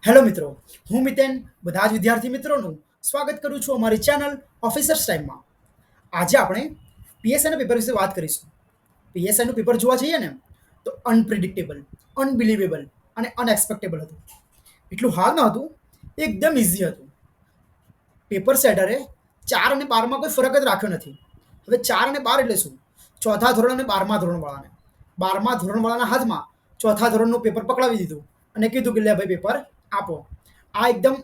Hello મિત્રો, હું મિતેન બધા જ વિદ્યાર્થી મિત્રોનું સ્વાગત કરું છું અમારી ચેનલ ઓફિસર્સ ટાઈમમાં. આજે આપણે પીએસઆઈના પેપર વિશે વાત કરીશું. પીએસઆઈનું પેપર જોવા જઈએ ને તો અનપ્રિડિક્ટેબલ, અનબિલિવેબલ અને અનએક્સપેક્ટેબલ હતું. એટલું હાર્ડ ન હતું, એકદમ ઇઝી હતું. પેપર સેટરે 4 અને 12માં કોઈ ફરક જ રાખ્યો નથી. હવે 4 અને 12 એટલે શું? ચોથા ધોરણ અને 12મા ધોરણવાળાને 12મા ધોરણવાળાના હાથમાં ચોથા ધોરણનું પેપર પકડાવી દીધું અને કીધું કે લે ભાઈ પેપર આપો. આ એકદમ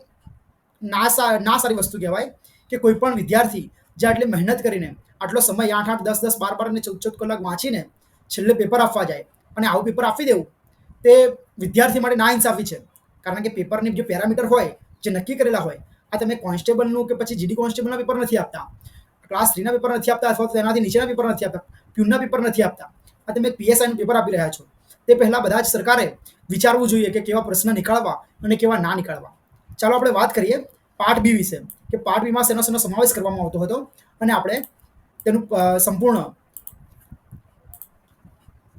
ના સારી વસ્તુ કહેવાય કે કોઈ પણ વિદ્યાર્થી જે આટલી મહેનત કરીને આટલો સમય 8 8 10 10 12 12 અને 14 14 કલાક વાંચીને છેલ્લે પેપર આપવા જાય અને આવું પેપર આપી દેવું તે વિદ્યાર્થી માટે ના ઇન્સાફી છે. કારણ કે પેપરની જે પેરામીટર હોય, જે નક્કી કરેલા હોય, આ તમે કોન્સ્ટેબલનું કે પછી જીડી કોન્સ્ટેબલના પેપર નથી આપતા, ક્લાસ 3ના પેપર નથી આપતા, અથવા તો તેનાથી નીચેના પેપર નથી આપતા, પ્યુનના પેપર નથી આપતા. આ તમે પીએસઆઈનું પેપર આપી રહ્યા છો. તે પહેલાં બધા જ સરકારે વિચારવું જોઈએ કે કેવા પ્રશ્ન નીકાળવા અને કેવા ના નીકાળવા. ચાલો આપણે વાત કરીએ પાર્ટ બી વિશે, કે પાર્ટ બીમાં શેનો શેનો સમાવેશ કરવામાં આવતો હતો અને આપણે તેનું સંપૂર્ણ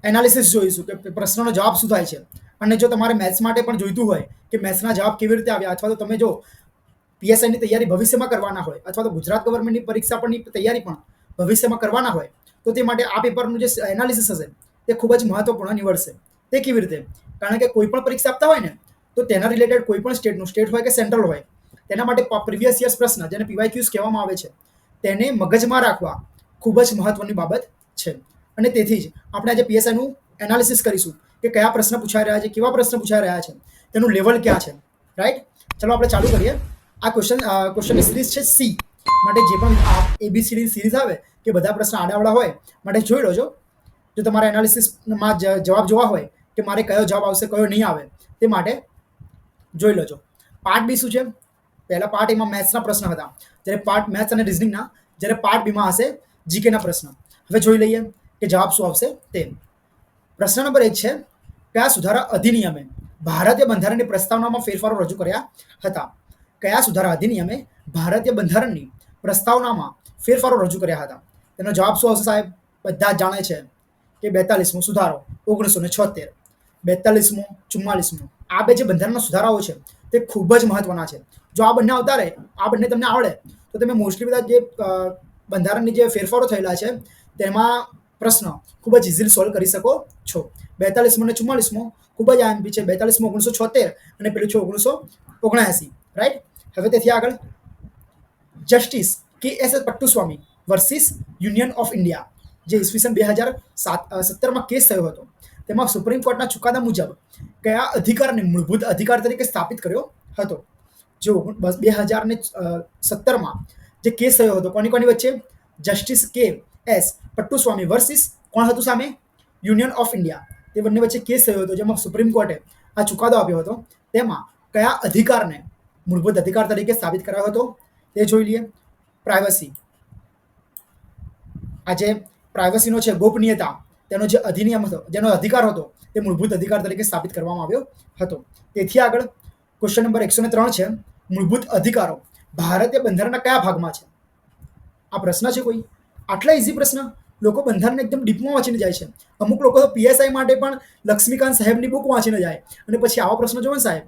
એનાલિસિસ જોઈશું કે પ્રશ્નનો જવાબ શું થાય છે. અને જો તમારે મેથ્સ માટે પણ જોઈતું હોય કે મેથ્સના જવાબ કેવી રીતે આવ્યા, અથવા તો તમે જો પીએસઆઈની તૈયારી ભવિષ્યમાં કરવાના હોય, અથવા તો ગુજરાત ગવર્મેન્ટની પરીક્ષા પરની તૈયારી પણ ભવિષ્યમાં કરવાના હોય, તો તે માટે આ પેપરનું જે એનાલિસિસ હશે તે ખૂબ જ મહત્વપૂર્ણ નીવડશે. તે કેવી રીતે? કારણ કે કોઈ પણ પરીક્ષા આપતા હોય ને તો તેના રિલેટેડ કોઈ પણ સ્ટેટ હોય કે સેન્ટ્રલ હોય, તેના માટે પ્રીવિયસ યર્સ પ્રશ્ન, જેને પીવાયક્યુઝ કહેવામાં આવે છે, તેને મગજમાં રાખવા ખૂબ જ મહત્વની બાબત છે. અને તેથી જ આપણે આજે પીએસઆઈનું એનાલિસિસ કરીશું કે કયા પ્રશ્ન પૂછાઈ રહ્યા છે, કેવા પ્રશ્ન પૂછાઈ રહ્યા છે, તેનું લેવલ ક્યાં છે. રાઈટ? ચલો આપણે ચાલુ કરીએ. આ ક્વેશ્ચનની સિરીઝ છે સી. માટે જે પણ એબીસીડી સિરીઝ આવે કે બધા પ્રશ્ન આડાવડા હોય માટે જોઈ લો. જો તમારા એનાલિસિસમાં જવાબ જોવા હોય કે મારે કયો જવાબ આવશે, કયો નહીં આવે, તે માટે જોઈ લેજો. પાર્ટ બી શું છે? પહેલા પાર્ટ એમાં મેથ્સના પ્રશ્ન હતા, જ્યારે પાર્ટ મેથ્સ અને રિઝનિંગના, જ્યારે પાર્ટ બીમાં હશે જીકેના પ્રશ્ન. હવે જોઈ લઈએ કે જવાબ શું આવશે તે. પ્રશ્ન નંબર 1 છે, કયા સુધારા અધિનિયમે ભારતીય બંધારણની પ્રસ્તાવનામાં ફેરફારો રજૂ કર્યા હતા? કયા સુધારા અધિનિયમે ભારતીય બંધારણની પ્રસ્તાવનામાં ફેરફારો રજૂ કર્યા હતા? તેનો જવાબ શું આવશે સાહેબ? બધા જ જાણે છે કે 42મો સુધારો 1976, 42મો, 44મો. આ બે જે બંધારણના સુધારાઓ છે તે ખૂબ જ મહત્વના છે. જો આ બંને આવતા રહે, આ બંને તમને આવડે, તો તમે મોસ્ટલી બધા જે બંધારણની જે ફેરફારો થયેલા છે તેમાં પ્રશ્ન ખૂબ જ ઇઝીલી સોલ્વ કરી શકો છો. 42મો અને 44મો ખૂબ જ આઈએમપી છે. 42મો 1976 અને પેલું છે 1979. રાઈટ? હવે તેથી આગળ justice K S Puttaswamy versus union of India, જે ઈસવીસન 2017માં કેસ થયો હતો, તેમાં સુપ્રીમ કોર્ટના ચુકાદા મુજબ કયા અધિકારને મૂળભૂત અધિકાર તરીકે સ્થાપિત કર્યો હતો? જો 2017માં જે કેસ થયો હતો કોની કોની વચ્ચે? Justice K S Puttaswamy versus કોણ હતું સામે? Union of India. તે બંને વચ્ચે કેસ થયો હતો, જેમાં સુપ્રીમ કોર્ટે આ ચુકાદો આપ્યો હતો. તેમાં કયા અધિકારને મૂળભૂત અધિકાર તરીકે સ્થાપિત કરાયો હતો તે જોઈ લઈએ. પ્રાઇવસી. આજે પ્રાઇવસીનો છે, ગોપનીયતા, તેનો જે અધિનિયમ હતો, જેનો અધિકાર હતો, તે મૂળભૂત અધિકાર તરીકે સ્થાપિત કરવામાં આવ્યો હતો. તેથી આગળ ક્વેશ્ચન નંબર 103 છે, મૂળભૂત અધિકારો ભારતીય બંધારણના કયા ભાગમાં છે? આ પ્રશ્ન છે કોઈ? આટલા ઇઝી પ્રશ્ન લોકો બંધારણને એકદમ ડીપમાં વાંચીને જાય છે. અમુક લોકો તો પીએસઆઈ માટે પણ લક્ષ્મીકાંત સાહેબની બુક વાંચીને જાય, અને પછી આવા પ્રશ્નો જોવે ને સાહેબ,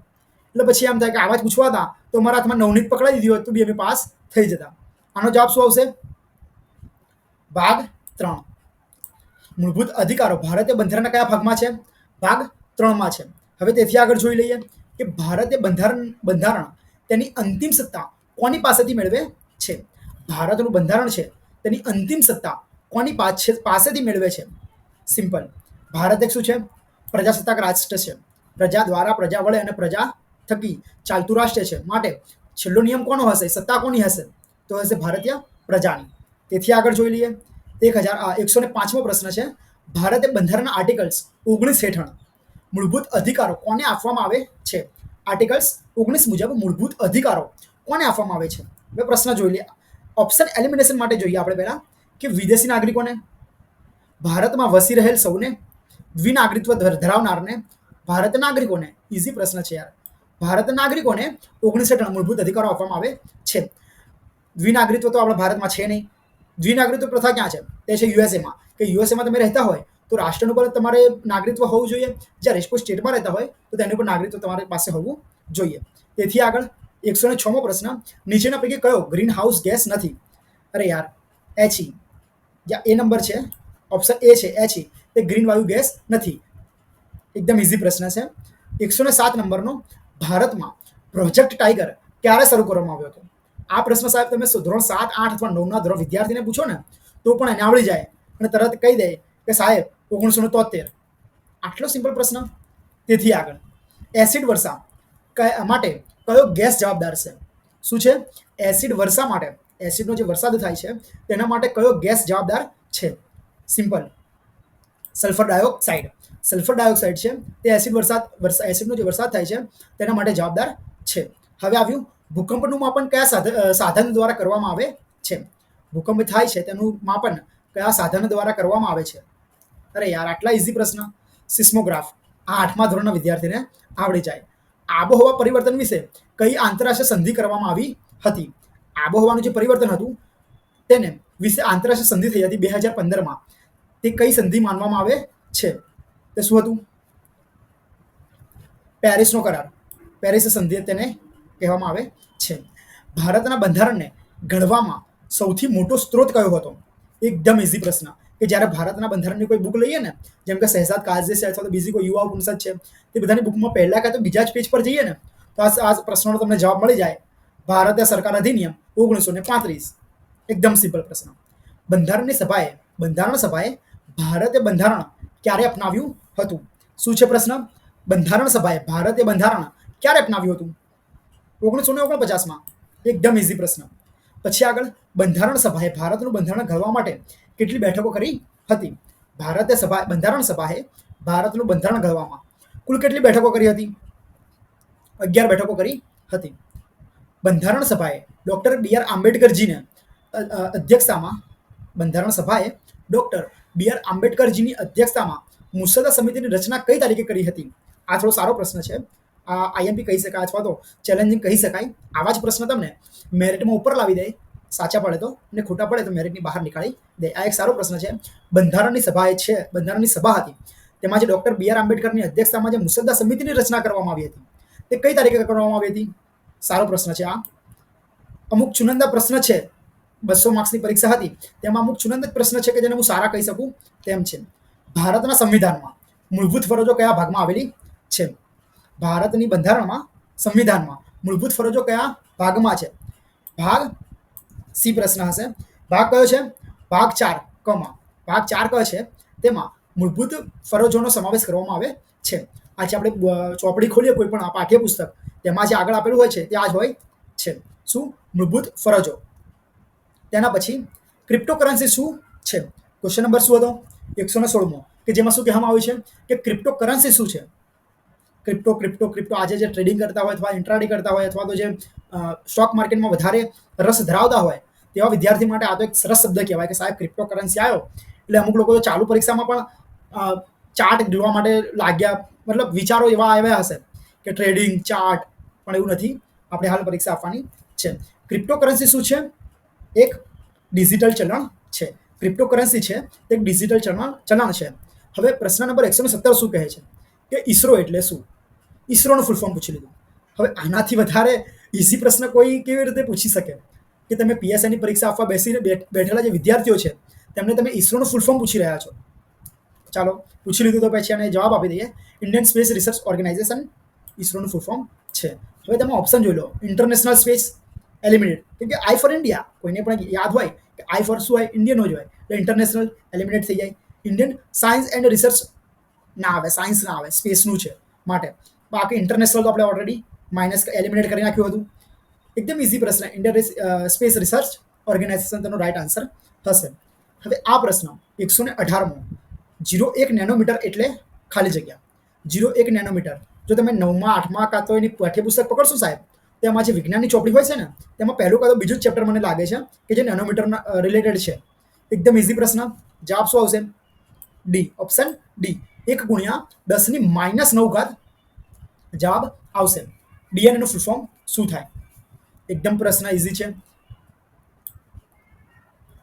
એટલે પછી એમ થાય કે આવા જ પૂછવા હતા તો મારા હાથમાં નવનીત પકડાઈ દીધી હોત તો બી અમે પાસ થઈ જતા. આનો જવાબ શું આવશે? ભાગ 3. મૂળભૂત અધિકારો ભારતીય બંધારણના કયા ભાગમાં છે? ભાગ 3માં છે. હવે તેથી આગળ જોઈ લઈએ કે ભારતીય બંધારણ તેની અંતિમ સત્તા કોની પાસેથી મેળવે છે? ભારતનું બંધારણ છે તેની અંતિમ સત્તા કોની પાસેથી મેળવે છે? સિમ્પલ. ભારત એક શું છે? પ્રજાસત્તાક રાષ્ટ્ર છે. પ્રજા દ્વારા, પ્રજા વડે અને પ્રજા થકી ચાલતું રાષ્ટ્ર છે. માટે છેલ્લો નિયમ કોનો હશે? સત્તા કોની હશે? તો હશે ભારતીય પ્રજાની. તેથી આગળ જોઈ લઈએ. 105મો પ્રશ્ન છે, ભારતીય બંધારણના આર્ટિકલ્સ 19 હેઠળ મૂળભૂત અધિકારો કોને આપવામાં આવે છે? આર્ટિકલ્સ 19 મુજબ મૂળભૂત અધિકારો કોને આપવામાં આવે છે? હવે પ્રશ્ન જોઈ લઈએ. ઓપ્શન એલિમિનેશન માટે જોઈએ આપણે પહેલા કે વિદેશી નાગરિકોને, ભારતમાં વસી રહેલ સૌને, દ્વિનાગરિકત્વ ધરાવનારને, ભારતીય નાગરિકોને. ઇઝી પ્રશ્ન છે યાર. ભારતીય નાગરિકોને 19 હેઠળ મૂળભૂત અધિકારો આપવામાં આવે છે. દ્વિનાગરિકત્વ તો આપણા ભારતમાં છે નહીં. દ્વિનાગરિકત્વ પ્રથા ક્યાં છે? તે છે યુએસએમાં. કે યુએસએમાં તમે રહેતા હોય તો રાષ્ટ્રનું પણ તમારે નાગરિકત્વ હોવું જોઈએ. જ્યારે કોઈ સ્ટેટમાં રહેતા હોય તો તેનું પણ નાગરિકત્વ તમારી પાસે હોવું જોઈએ. તેથી આગળ 106મો પ્રશ્ન, નીચેના પૈકી કયો ગ્રીન હાઉસ ગેસ નથી? અરે યાર, એચઈ, જ્યાં એ નંબર છે, ઓપ્શન એ છે એચઈ, તે ગ્રીન વાયુ ગેસ નથી. એકદમ ઇઝી પ્રશ્ન છે. 107 નંબરનો, ભારતમાં પ્રોજેક્ટ ટાઈગર ક્યારે શરૂ કરવામાં આવ્યો હતો? આ પ્રશ્ન સાહેબ તમે ધોરણ 7, 8 અથવા 9ના ધોરણ વિદ્યાર્થીને પૂછો ને તો પણ એને આવડી જાય અને તરત કહી દે કે સાહેબ 1973. આટલો સિમ્પલ પ્રશ્ન. તેથી આગળ, એસિડ વર્ષા માટે કયો ગેસ જવાબદાર છે? શું છે? એસિડ વર્ષા માટે, એસિડનો જે વરસાદ થાય છે તેના માટે કયો ગેસ જવાબદાર છે? Simple, sulphur dioxide. Sulphur dioxide છે તે એસિડનો જે વરસાદ થાય છે તેના માટે જવાબદાર છે. હવે આવ્યું, ભૂકંપનું માપન કયા સાધન દ્વારા કરવામાં આવે છે? ભૂકંપ થાય છે તેનું માપન કયા સાધન દ્વારા કરવામાં આવે છે? અરે યાર, આટલા ઇઝી પ્રશ્ન. સિસ્મોગ્રાફ. આ 8મા ધોરણના વિદ્યાર્થીને આવડી જાય. આબોહવા પરિવર્તન વિશે કઈ આંતરરાષ્ટ્રીય સંધિ કરવામાં આવી હતી? આબોહવાનું જે પરિવર્તન હતું તેને વિશે આંતરરાષ્ટ્રીય સંધિ થઈ હતી 2015માં. તે કઈ સંધિ માનવામાં આવે છે? તે શું હતું? પેરિસનો કરાર, પેરિસ સંધિ તેને કહેવામાં આવે છે. ભારતના બંધારણને ઘડવામાં સૌથી મોટો સ્ત્રોત કયો હતો? એકદમ ઇઝી પ્રશ્ન. કે જ્યારે ભારતના બંધારણની કોઈ બુક લઈએ ને, જેમ કે શહેજાદ કાઝી છે અથવા તો બીજી કોઈ યુવા ઉપનિષદ છે, તે બધાની બુકમાં પહેલા કાં તો બીજા જ પેજ પર જઈએ ને તો આ પ્રશ્નનો તમને જવાબ મળી જાય. ભારતીય સરકાર અધિનિયમ 1935. એકદમ સિમ્પલ પ્રશ્ન. બંધારણ સભાએ ભારતીય બંધારણ ક્યારે અપનાવ્યું હતું? શું છે પ્રશ્ન? બંધારણ સભાએ ભારતીય બંધારણ ક્યારે અપનાવ્યું હતું? 1949માં. એકદમ ઇઝી પ્રશ્ન. પછી આગળ, બંધારણ સભાએ ભારતનું બંધારણ ઘડવા માટે કેટલી બેઠકો કરી હતી? બંધારણ સભાએ ભારતનું બંધારણ ઘડવામાં કુલ કેટલી બેઠકો કરી હતી? 11 બેઠકો કરી હતી. બંધારણ સભાએ ડોક્ટર બી.આર. આંબેડકરજીને અધ્યક્ષતામાં બંધારણ સભાએ ડોક્ટર બી.આર. આંબેડકરજીની અધ્યક્ષતામાં મુસદ્દા સમિતિની રચના કઈ તારીખે કરી હતી? આ થોડો સારો પ્રશ્ન છે. આ આઈએમપી કહી શકાય અથવા તો ચેલેન્જિંગ કહી શકાય. આવા જ પ્રશ્ન તમને મેરિટમાં ઉપર લાવી દે, સાચા પડે તો, અને ખોટા પડે તો મેરિટની બહાર નીકાળી દે. આ એક સારો પ્રશ્ન છે. બંધારણની સભા હતી તેમાં જે ડોક્ટર બી.આર. આંબેડકરની અધ્યક્ષતામાં જે મુસદ્દા સમિતિની રચના કરવામાં આવી હતી તે કઈ તારીખે કરવામાં આવી હતી? સારો પ્રશ્ન છે આ. અમુક ચુનંદા પ્રશ્ન છે, 200 માર્ક્સની પરીક્ષા હતી તેમાં અમુક ચુનંદા પ્રશ્ન છે કે જેને હું સારા કહી શકું તેમ છે. ભારતના સંવિધાનમાં મૂળભૂત ફરજો કયા ભાગમાં આવેલી છે? ભારતની સંવિધાનમાં મૂળભૂત ફરજો કયા ભાગમાં છે? ભાગ સી પ્રશ્ન હશે. ભાગ કયો છે? ભાગ 4 ભાગ 4 કયો છે? તેમાં મૂળભૂત ફરજોનો સમાવેશ કરવામાં આવે છે. આજે આપણે ચોપડી ખોલીએ કોઈ પણ પાઠ્યપુસ્તક, તેમાં જે આગળ આપેલું હોય છે તે આ જ હોય છે. શું? મૂળભૂત ફરજો. તેના પછી ક્રિપ્ટોકરન્સી શું છે? ક્વેશ્ચન નંબર શું હતો? 116મો, કે જેમાં શું કહેવામાં આવ્યું છે કે ક્રિપ્ટોકરન્સી શું છે? ક્રિપ્ટો આજે જે ટ્રેડિંગ કરતા હોય અથવા ઇન્ટ્રાડે કરતા હોય અથવા તો જે સ્ટોક માર્કેટમાં વધારે રસ ધરાવતા હોય તેવા વિદ્યાર્થી માટે આ તો એક સરસ શબ્દ કહેવાય કે સાહેબ ક્રિપ્ટોકરન્સી આવ્યો એટલે અમુક લોકો તો ચાલુ પરીક્ષામાં પણ ચાર્ટ જોવા માટે લાગ્યા, મતલબ વિચારો એવા આવ્યા હશે કે ટ્રેડિંગ ચાર્ટ, પણ એવું નથી. આપણે હાલ પરીક્ષા આપવાની છે. ક્રિપ્ટોકરન્સી શું છે? એક ડિજિટલ ચલણ છે. ક્રિપ્ટોકરન્સી છે તે એક ડિજિટલ ચલણ છે. હવે પ્રશ્ન નંબર 117 શું કહે છે કે ઈસરો એટલે શું? ઈસરોનું ફૂલ ફોર્મ પૂછી લીધું. હવે આનાથી વધારે ઇઝી પ્રશ્ન કોઈ કેવી રીતે પૂછી શકે કે તમે પીએસઆઈની પરીક્ષા આપવા બેઠેલા જે વિદ્યાર્થીઓ છે તેમને તમે ઈસરોનું ફૂલ ફોર્મ પૂછી રહ્યા છો. ચાલો પૂછી લીધું તો પછી આને જવાબ આપી દઈએ. ઇન્ડિયન સ્પેસ રિસર્ચ ઓર્ગેનાઇઝેશન ઈસરોનું ફૂલ ફોર્મ છે. હવે તમે ઓપ્શન જોઈ લો. ઇન્ટરનેશનલ સ્પેસ એલિમિનેટ, કેમ કે આઈ ફોર ઇન્ડિયા કોઈને પણ યાદ હોય કે આઈ ફોર શું હોય? ઇન્ડિયન જ હોય, એટલે ઇન્ટરનેશનલ એલિમિનેટ થઈ જાય. ઇન્ડિયન સાયન્સ એન્ડ રિસર્ચ ના આવે, સાયન્સ ના આવે, સ્પેસનું છે માટે. બાકી ઇન્ટરનેશનલ તો આપણે ઓલરેડી એલિમિનેટ કરી નાખ્યું હતું. એકદમ ઇઝી પ્રશ્ન. ઇન્ડિયન સ્પેસ રિસર્ચ ઓર્ગેનાઇઝેશન તેનો રાઈટ આન્સર હશે. હવે આ પ્રશ્ન 118મો, 0.1 નેનોમીટર એટલે ખાલી જગ્યા. 0.1 નેનોમીટર જો તમે 9મા 8મા કાં તો એની પાઠ્યપુસ્તક પકડશો સાહેબ, તેમાં જે વિજ્ઞાનની ચોપડી હોય છે ને તેમાં પહેલું કાં તો બીજું જ ચેપ્ટર મને લાગે છે કે જે નેનોમીટરના રિલેટેડ છે. એકદમ ઇઝી પ્રશ્ન. જવાબ શું આવશે? ડી, ઓપ્શન ડી, 1 × 10⁻⁹ જવાબ આવશે. ડીએનએ નું ફૂલ ફોર્મ શું થાય? એકદમ પ્રશ્ન ઇઝી છે.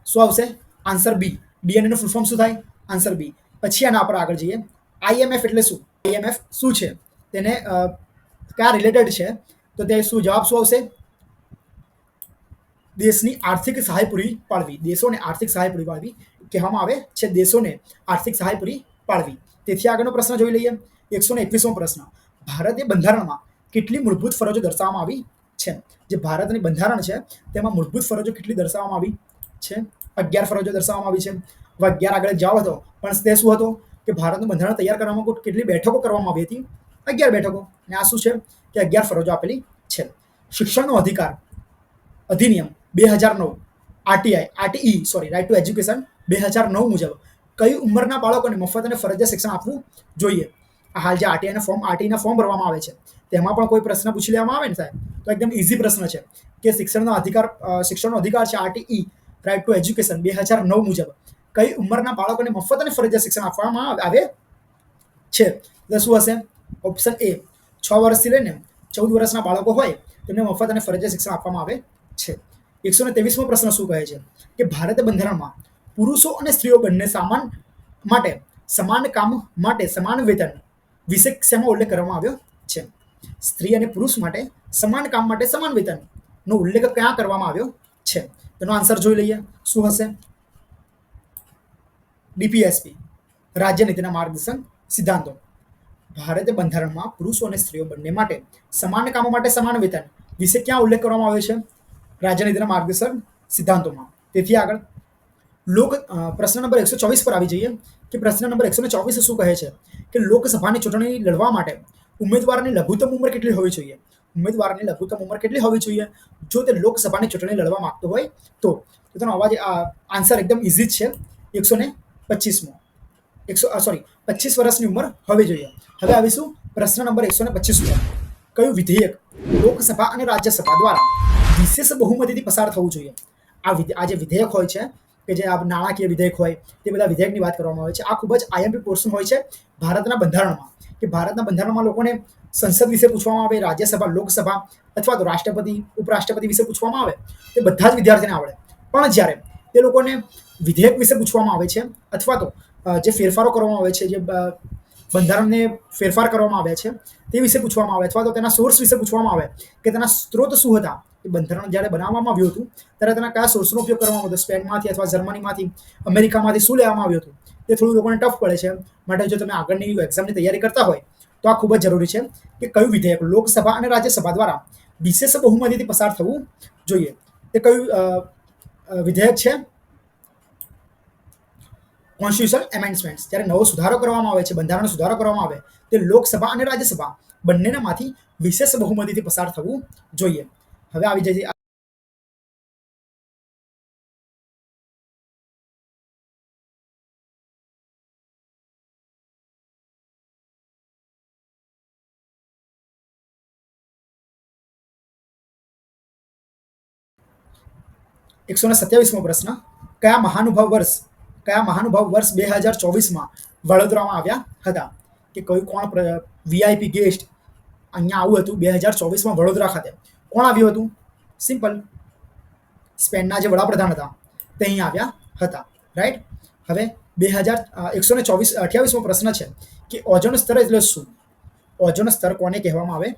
શું આવશે? આન્સર બી. ડીએનએ નું ફૂલ ફોર્મ શું થાય? Answer B. પછી આના પર આગળ જઈએ. આઈએમએફ એટલે શું? આઈએમએફ શું છે તેને કયા રિલેટેડ છે, તો તે શું જવાબ શું આવશે? દેશની આર્થિક સહાય પૂરી પાડવી, દેશોને આર્થિક સહાય પૂરી પાડવી કહેવામાં આવે છે, દેશોને આર્થિક સહાય પૂરી પાડવી. તેથી આગળનો પ્રશ્ન જોઈ લઈએ. 121મો પ્રશ્ન. ભારતીય બંધારણમાં કેટલી મૂળભૂત ફરજો દર્શાવવામાં આવી છે? જે ભારતની બંધારણ છે તેમાં મૂળભૂત ફરજો કેટલી દર્શાવવામાં આવી છે? 11 ફરજો દર્શાવવામાં આવી છે. હવે 11 આગળ જવાબ હતો, પણ તે શું હતો કે ભારતનું બંધારણ તૈયાર કરવામાં કેટલી બેઠકો કરવામાં આવી હતી? 11 બેઠકો. અને આ શું છે કે 11 ફરજો આપેલી છે. શિક્ષણનો અધિકાર અધિનિયમ 2009 રાઇટ ટુ એજ્યુકેશન 2009 મુજબ કઈ ઉંમરના બાળકોને મફત અને ફરજિયાત શિક્ષણ આપવું જોઈએ? હાલ જે આરટીઆઈના ફોર્મ ભરવામાં આવે છે તેમાં પણ કોઈ પ્રશ્ન પૂછી લેવામાં આવે ને સાહેબ, તો એકદમ ઇઝી પ્રશ્ન છે કે શિક્ષણનો અધિકાર છે આરટીઈ રાઇટ ટુ એજ્યુકેશન 2009 મુજબ કઈ ઉંમરના બાળકોને મફત અને ફરજિયાત શિક્ષણ આપવામાં આવે છે? તો શું હશે? ઓપ્શન એ 6 વર્ષથી લઈને 14 વર્ષના બાળકો હોય તેમને મફત અને ફરજિયાત શિક્ષણ આપવામાં આવે છે. 123મો પ્રશ્ન શું કહે છે કે ભારતીય બંધારણમાં પુરુષો અને સ્ત્રીઓ બંને સમાન કામ માટે સમાન વેતન વિશે શેમાં ઉલ્લેખ કરવામાં આવ્યો છે? સ્ત્રી અને પુરુષ માટે સમાન કામ માટે સમાન વેતનનો ઉલ્લેખ ક્યાં કરવામાં આવ્યો છે? તેનો આન્સર જોઈ લઈએ. શું હશે? ડીપીએસપી રાજ્ય નીતિના માર્ગદર્શન સિદ્ધાંતો. ભારતીય બંધારણમાં પુરુષો અને સ્ત્રીઓ બંને માટે સમાન કામો માટે સમાન વેતન વિશે ક્યાં ઉલ્લેખ કરવામાં આવ્યો છે? રાજ્યનીતિના માર્ગદર્શન સિદ્ધાંતોમાં. તેથી આગળ પ્રશ્ન નંબર 124 પર આવી જઈએ કે પ્રશ્ન નંબર 124 શું કહે છે કે લોકસભાની ચૂંટણી લડવા માટે ઉમેદવારની લઘુત્તમ ઉંમર કેટલી હોવી જોઈએ? ઉમેદવારની લઘુત્તમ ઉંમર કેટલી હોવી જોઈએ જો તે લોકસભાની ચૂંટણી લડવા માંગતો હોય તો? તેનો આન્સર એકદમ ઇઝી જ છે. 25 વર્ષની ઉંમર હોવી જોઈએ. હવે આવીશું પ્રશ્ન નંબર 125 પર. કયું વિધેયક લોકસભા અને રાજ્યસભા દ્વારા વિશેષ બહુમતીથી પસાર થવું જોઈએ? આ જે વિધેયક હોય છે કે જે આ નાણાકીય વિધેયક હોય તે બધા વિધેયકની વાત કરવામાં આવે છે. આ ખૂબ જ આઈએમપી પોર્શન હોય છે ભારતના બંધારણમાં, કે ભારતના બંધારણમાં લોકોને સંસદ વિશે પૂછવામાં આવે, રાજ્યસભા, લોકસભા અથવા તો રાષ્ટ્રપતિ, ઉપરાષ્ટ્રપતિ વિશે પૂછવામાં આવે તે બધા જ વિદ્યાર્થીને આવડે. પણ જ્યારે તે લોકોને વિધેયક વિશે પૂછવામાં આવે છે અથવા તો જે ફેરફારો કરવામાં આવે છે, જે બંધારણને ફેરફાર કરવામાં આવે છે તે વિશે પૂછવામાં આવે અથવા તો તેના સોર્સ વિશે પૂછવામાં આવે કે તેના સ્ત્રોત શું હતા, એ બંધારણ જ્યારે બનાવવામાં આવ્યું હતું ત્યારે તેના કયા સોર્સનો ઉપયોગ કરવામાં આવ્યો હતો, સ્પેનમાંથી અથવા જર્મનીમાંથી, અમેરિકામાંથી શું લેવામાં આવ્યું હતું, તે થોડું લોકોને ટફ પડે છે. માટે જો તમે આગળની એક્ઝામની તૈયારી કરતા હોય તો આ ખૂબ જ જરૂરી છે કે કયું વિધેયક લોકસભા અને રાજ્યસભા દ્વારા વિશેષ બહુમતીથી પસાર થવું જોઈએ. તે કયું વિધેયક છે? કોન્સ્ટિટ્યુશનલ એમેન્ડમેન્ટ્સ. જ્યારે નવો સુધારો કરવામાં આવે છે, બંધારણનો સુધારો કરવામાં આવે તે લોકસભા અને રાજ્યસભા બંનેનામાંથી વિશેષ બહુમતીથી પસાર થવું જોઈએ. હવે આવી જઈએ એકસો ને 27મો પ્રશ્ન. કયા મહાનુભાવ વર્ષ 2024માં વડોદરામાં આવ્યા હતા? કે કોણ વીઆઈપી ગેસ્ટ અહીંયા આવું હતું 2024માં વડોદરા ખાતે? કોણ આવ્યું હતું? સિમ્પલ, સ્પેનના જે વડાપ્રધાન હતા તે અહીં આવ્યા હતા. રાઈટ. હવે 128મો પ્રશ્ન છે કે ઓઝોન સ્તર એટલે શું? ઓઝોન સ્તર કોને કહેવામાં આવે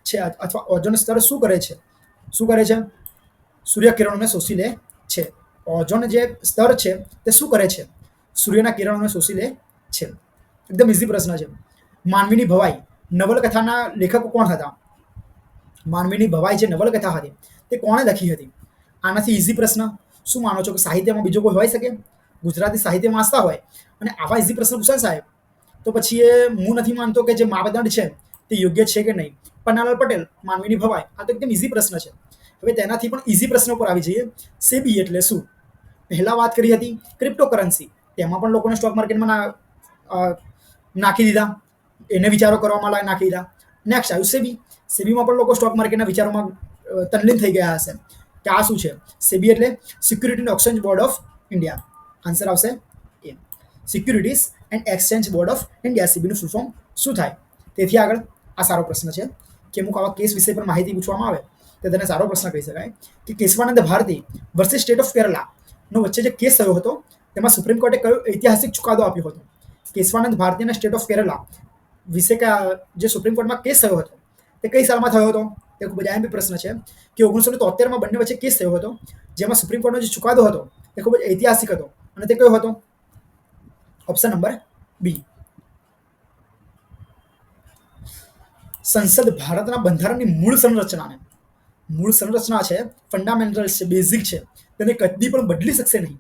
છે અથવા ઓઝોન સ્તર શું કરે છે? સૂર્યકિરણોને શોષી લે છે. ઓઝોન જે સ્તર છે તે શું કરે છે? સૂર્યના કિરણોને શોષી લે છે. એકદમ ઇઝી પ્રશ્ન છે. માનવીની ભવાઈ નવલકથાના લેખકો કોણ હતા? માનવીની ભવાઈ જે નવલકથા હતી તે કોણે લખી હતી? આનાથી ઇઝી પ્રશ્ન. શું માનો છો કે સાહિત્યમાં બીજો કોઈ હોઈ શકે? ગુજરાતી સાહિત્ય વાંચતા હોય અને આવા ઇઝી પ્રશ્ન પૂછાય સાહેબ તો પછી એ હું નથી માનતો કે જે માપદંડ છે તે યોગ્ય છે કે નહીં. પન્નાલાલ પટેલ, માનવીની ભવાઈ, આ તો એકદમ ઇઝી પ્રશ્ન છે. હવે તેનાથી પણ ઇઝી પ્રશ્નો પર આવી જઈએ. સેબી એટલે શું? પહેલા વાત કરી હતી ક્રિપ્ટોકરન્સી, તેમાં પણ લોકોને સ્ટોક માર્કેટમાં નાખી દીધા, એને વિચારો કરવામાં નાખી દીધા. નેક્સ્ટ આવ્યું સેબી. સેબીમાં પણ લોકો સ્ટોક માર્કેટના વિચારોમાં તલ્લીન થઈ ગયા હશે કે આ શું છે. સેબી એટલે security and exchange board of India. Answer આવશે એ. Securities and exchange board of India, સેબીનું ફૂલ ફોર્મ શું થાય? તેથી આગળ આ સારો પ્રશ્ન છે કે અમુક આવા કેસ વિશે પણ માહિતી પૂછવામાં આવે તો તેને સારો પ્રશ્ન કહી શકાય. કે Keshavananda Bharati versus state of કેરલાનો વચ્ચે જે કેસ થયો હતો તેમાં સુપ્રીમ કોર્ટે કયો ઐતિહાસિક ચુકાદો આપ્યો હતો? કેશવાનંદ ભારતી અને સ્ટેટ ઓફ કેરલા વિશે જે સુપ્રીમ કોર્ટમાં કેસ થયો હતો તે કઈ સાલમાં થયો હતો? તે ખૂબ જ આઈએમપી પ્રશ્ન છે કે 1973માં બંને વચ્ચે કેસ થયો હતો, જેમાં સુપ્રીમ કોર્ટનો જે ચુકાદો હતો તે ખૂબ જ ઐતિહાસિક હતો, અને તે કયો હતો? Option number B. સંસદ ભારતના બંધારણની મૂળ સંરચના છે, ફંડામેન્ટલ્સ છે, બેઝિક છે, તેને કદી પણ બદલી શકશે નહીં.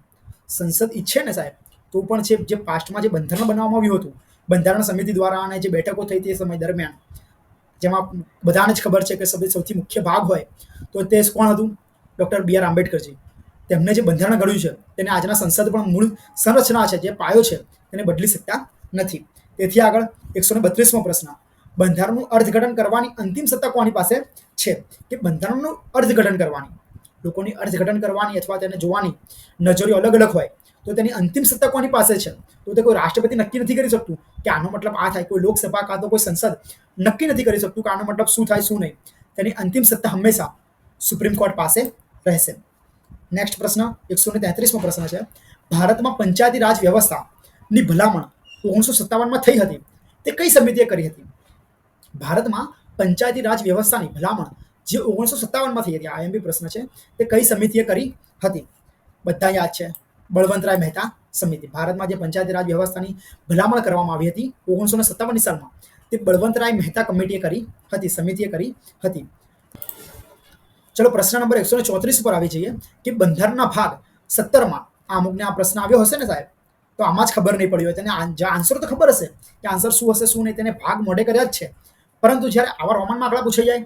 સંસદ ઈચ્છે ને સાહેબ તો પણ જે પાસ્ટમાં જે બંધારણ બનાવવામાં આવ્યું હતું બંધારણ સમિતિ દ્વારા, અને જે બેઠકો થઈ તે સમય દરમિયાન, જેમાં બધાને જ ખબર છે કે સૌથી મુખ્ય ભાગ હોય તો તે કોણ હતું? ડૉક્ટર BR આંબેડકરજી. તેમને જે બંધારણ ઘડ્યું છે તેને આજના સંસદ પણ મૂળ સંરચના છે, જે પાયો છે, તેને બદલી શકતા નથી. તેથી આગળ 132મો પ્રશ્ન, બંધારણનું અર્થઘટન કરવાની અંતિમ સત્તા કોની પાસે છે? કે બંધારણનું અર્થઘટન કરવાની, લોકોની અર્થઘટન કરવાની અથવા તેને જોવાની નજરો અલગ અલગ હોય તો તેની અંતિમ સત્તા કોની પાસે છે? તો તે કોઈ રાષ્ટ્રપતિ નક્કી નથી કરી શકતું કે આનો મતલબ આ થાય, કોઈ લોકસભા કાં તો કોઈ સંસદ નક્કી નથી કરી શકતું કે આનો મતલબ શું થાય શું નહીં. તેની અંતિમ સત્તા હંમેશા સુપ્રીમ કોર્ટ પાસે રહેશે. નેક્સ્ટ પ્રશ્ન 133મો પ્રશ્ન છે, ભારતમાં પંચાયતી રાજ વ્યવસ્થાની ભલામણ 1957માં થઈ હતી, તે કઈ સમિતિએ કરી હતી? ભારતમાં પંચાયતી રાજ વ્યવસ્થાની ભલામણ જે 1957માં થઈ હતી, આઈએમપી પ્રશ્ન છે, તે કઈ સમિતિએ કરી હતી? બધા યાદ છે, બળવંતરાય મહેતા સમિતિ. ભારતમાં જે પંચાયતી રાજ વ્યવસ્થાની ભલામણ કરવામાં આવી હતી 1957ની સાલમાં, તે બળવંતરાય મહેતા કમિટીએ કરી હતી, સમિતિએ કરી હતી. ચલો પ્રશ્ન નંબર 134 પર આવી જઈએ કે બંધારણના ભાગ 17માં અમુકને આ પ્રશ્ન આવ્યો હશે ને સાહેબ, તો આમાં જ ખબર નહીં પડી હોય, તેને આન્સર તો ખબર હશે કે આન્સર શું હશે શું નહીં, તેને ભાગ મોઢે કર્યા જ છે, પરંતુ જ્યારે આવા રોમનમાં આંકડા પૂછાઈ જાય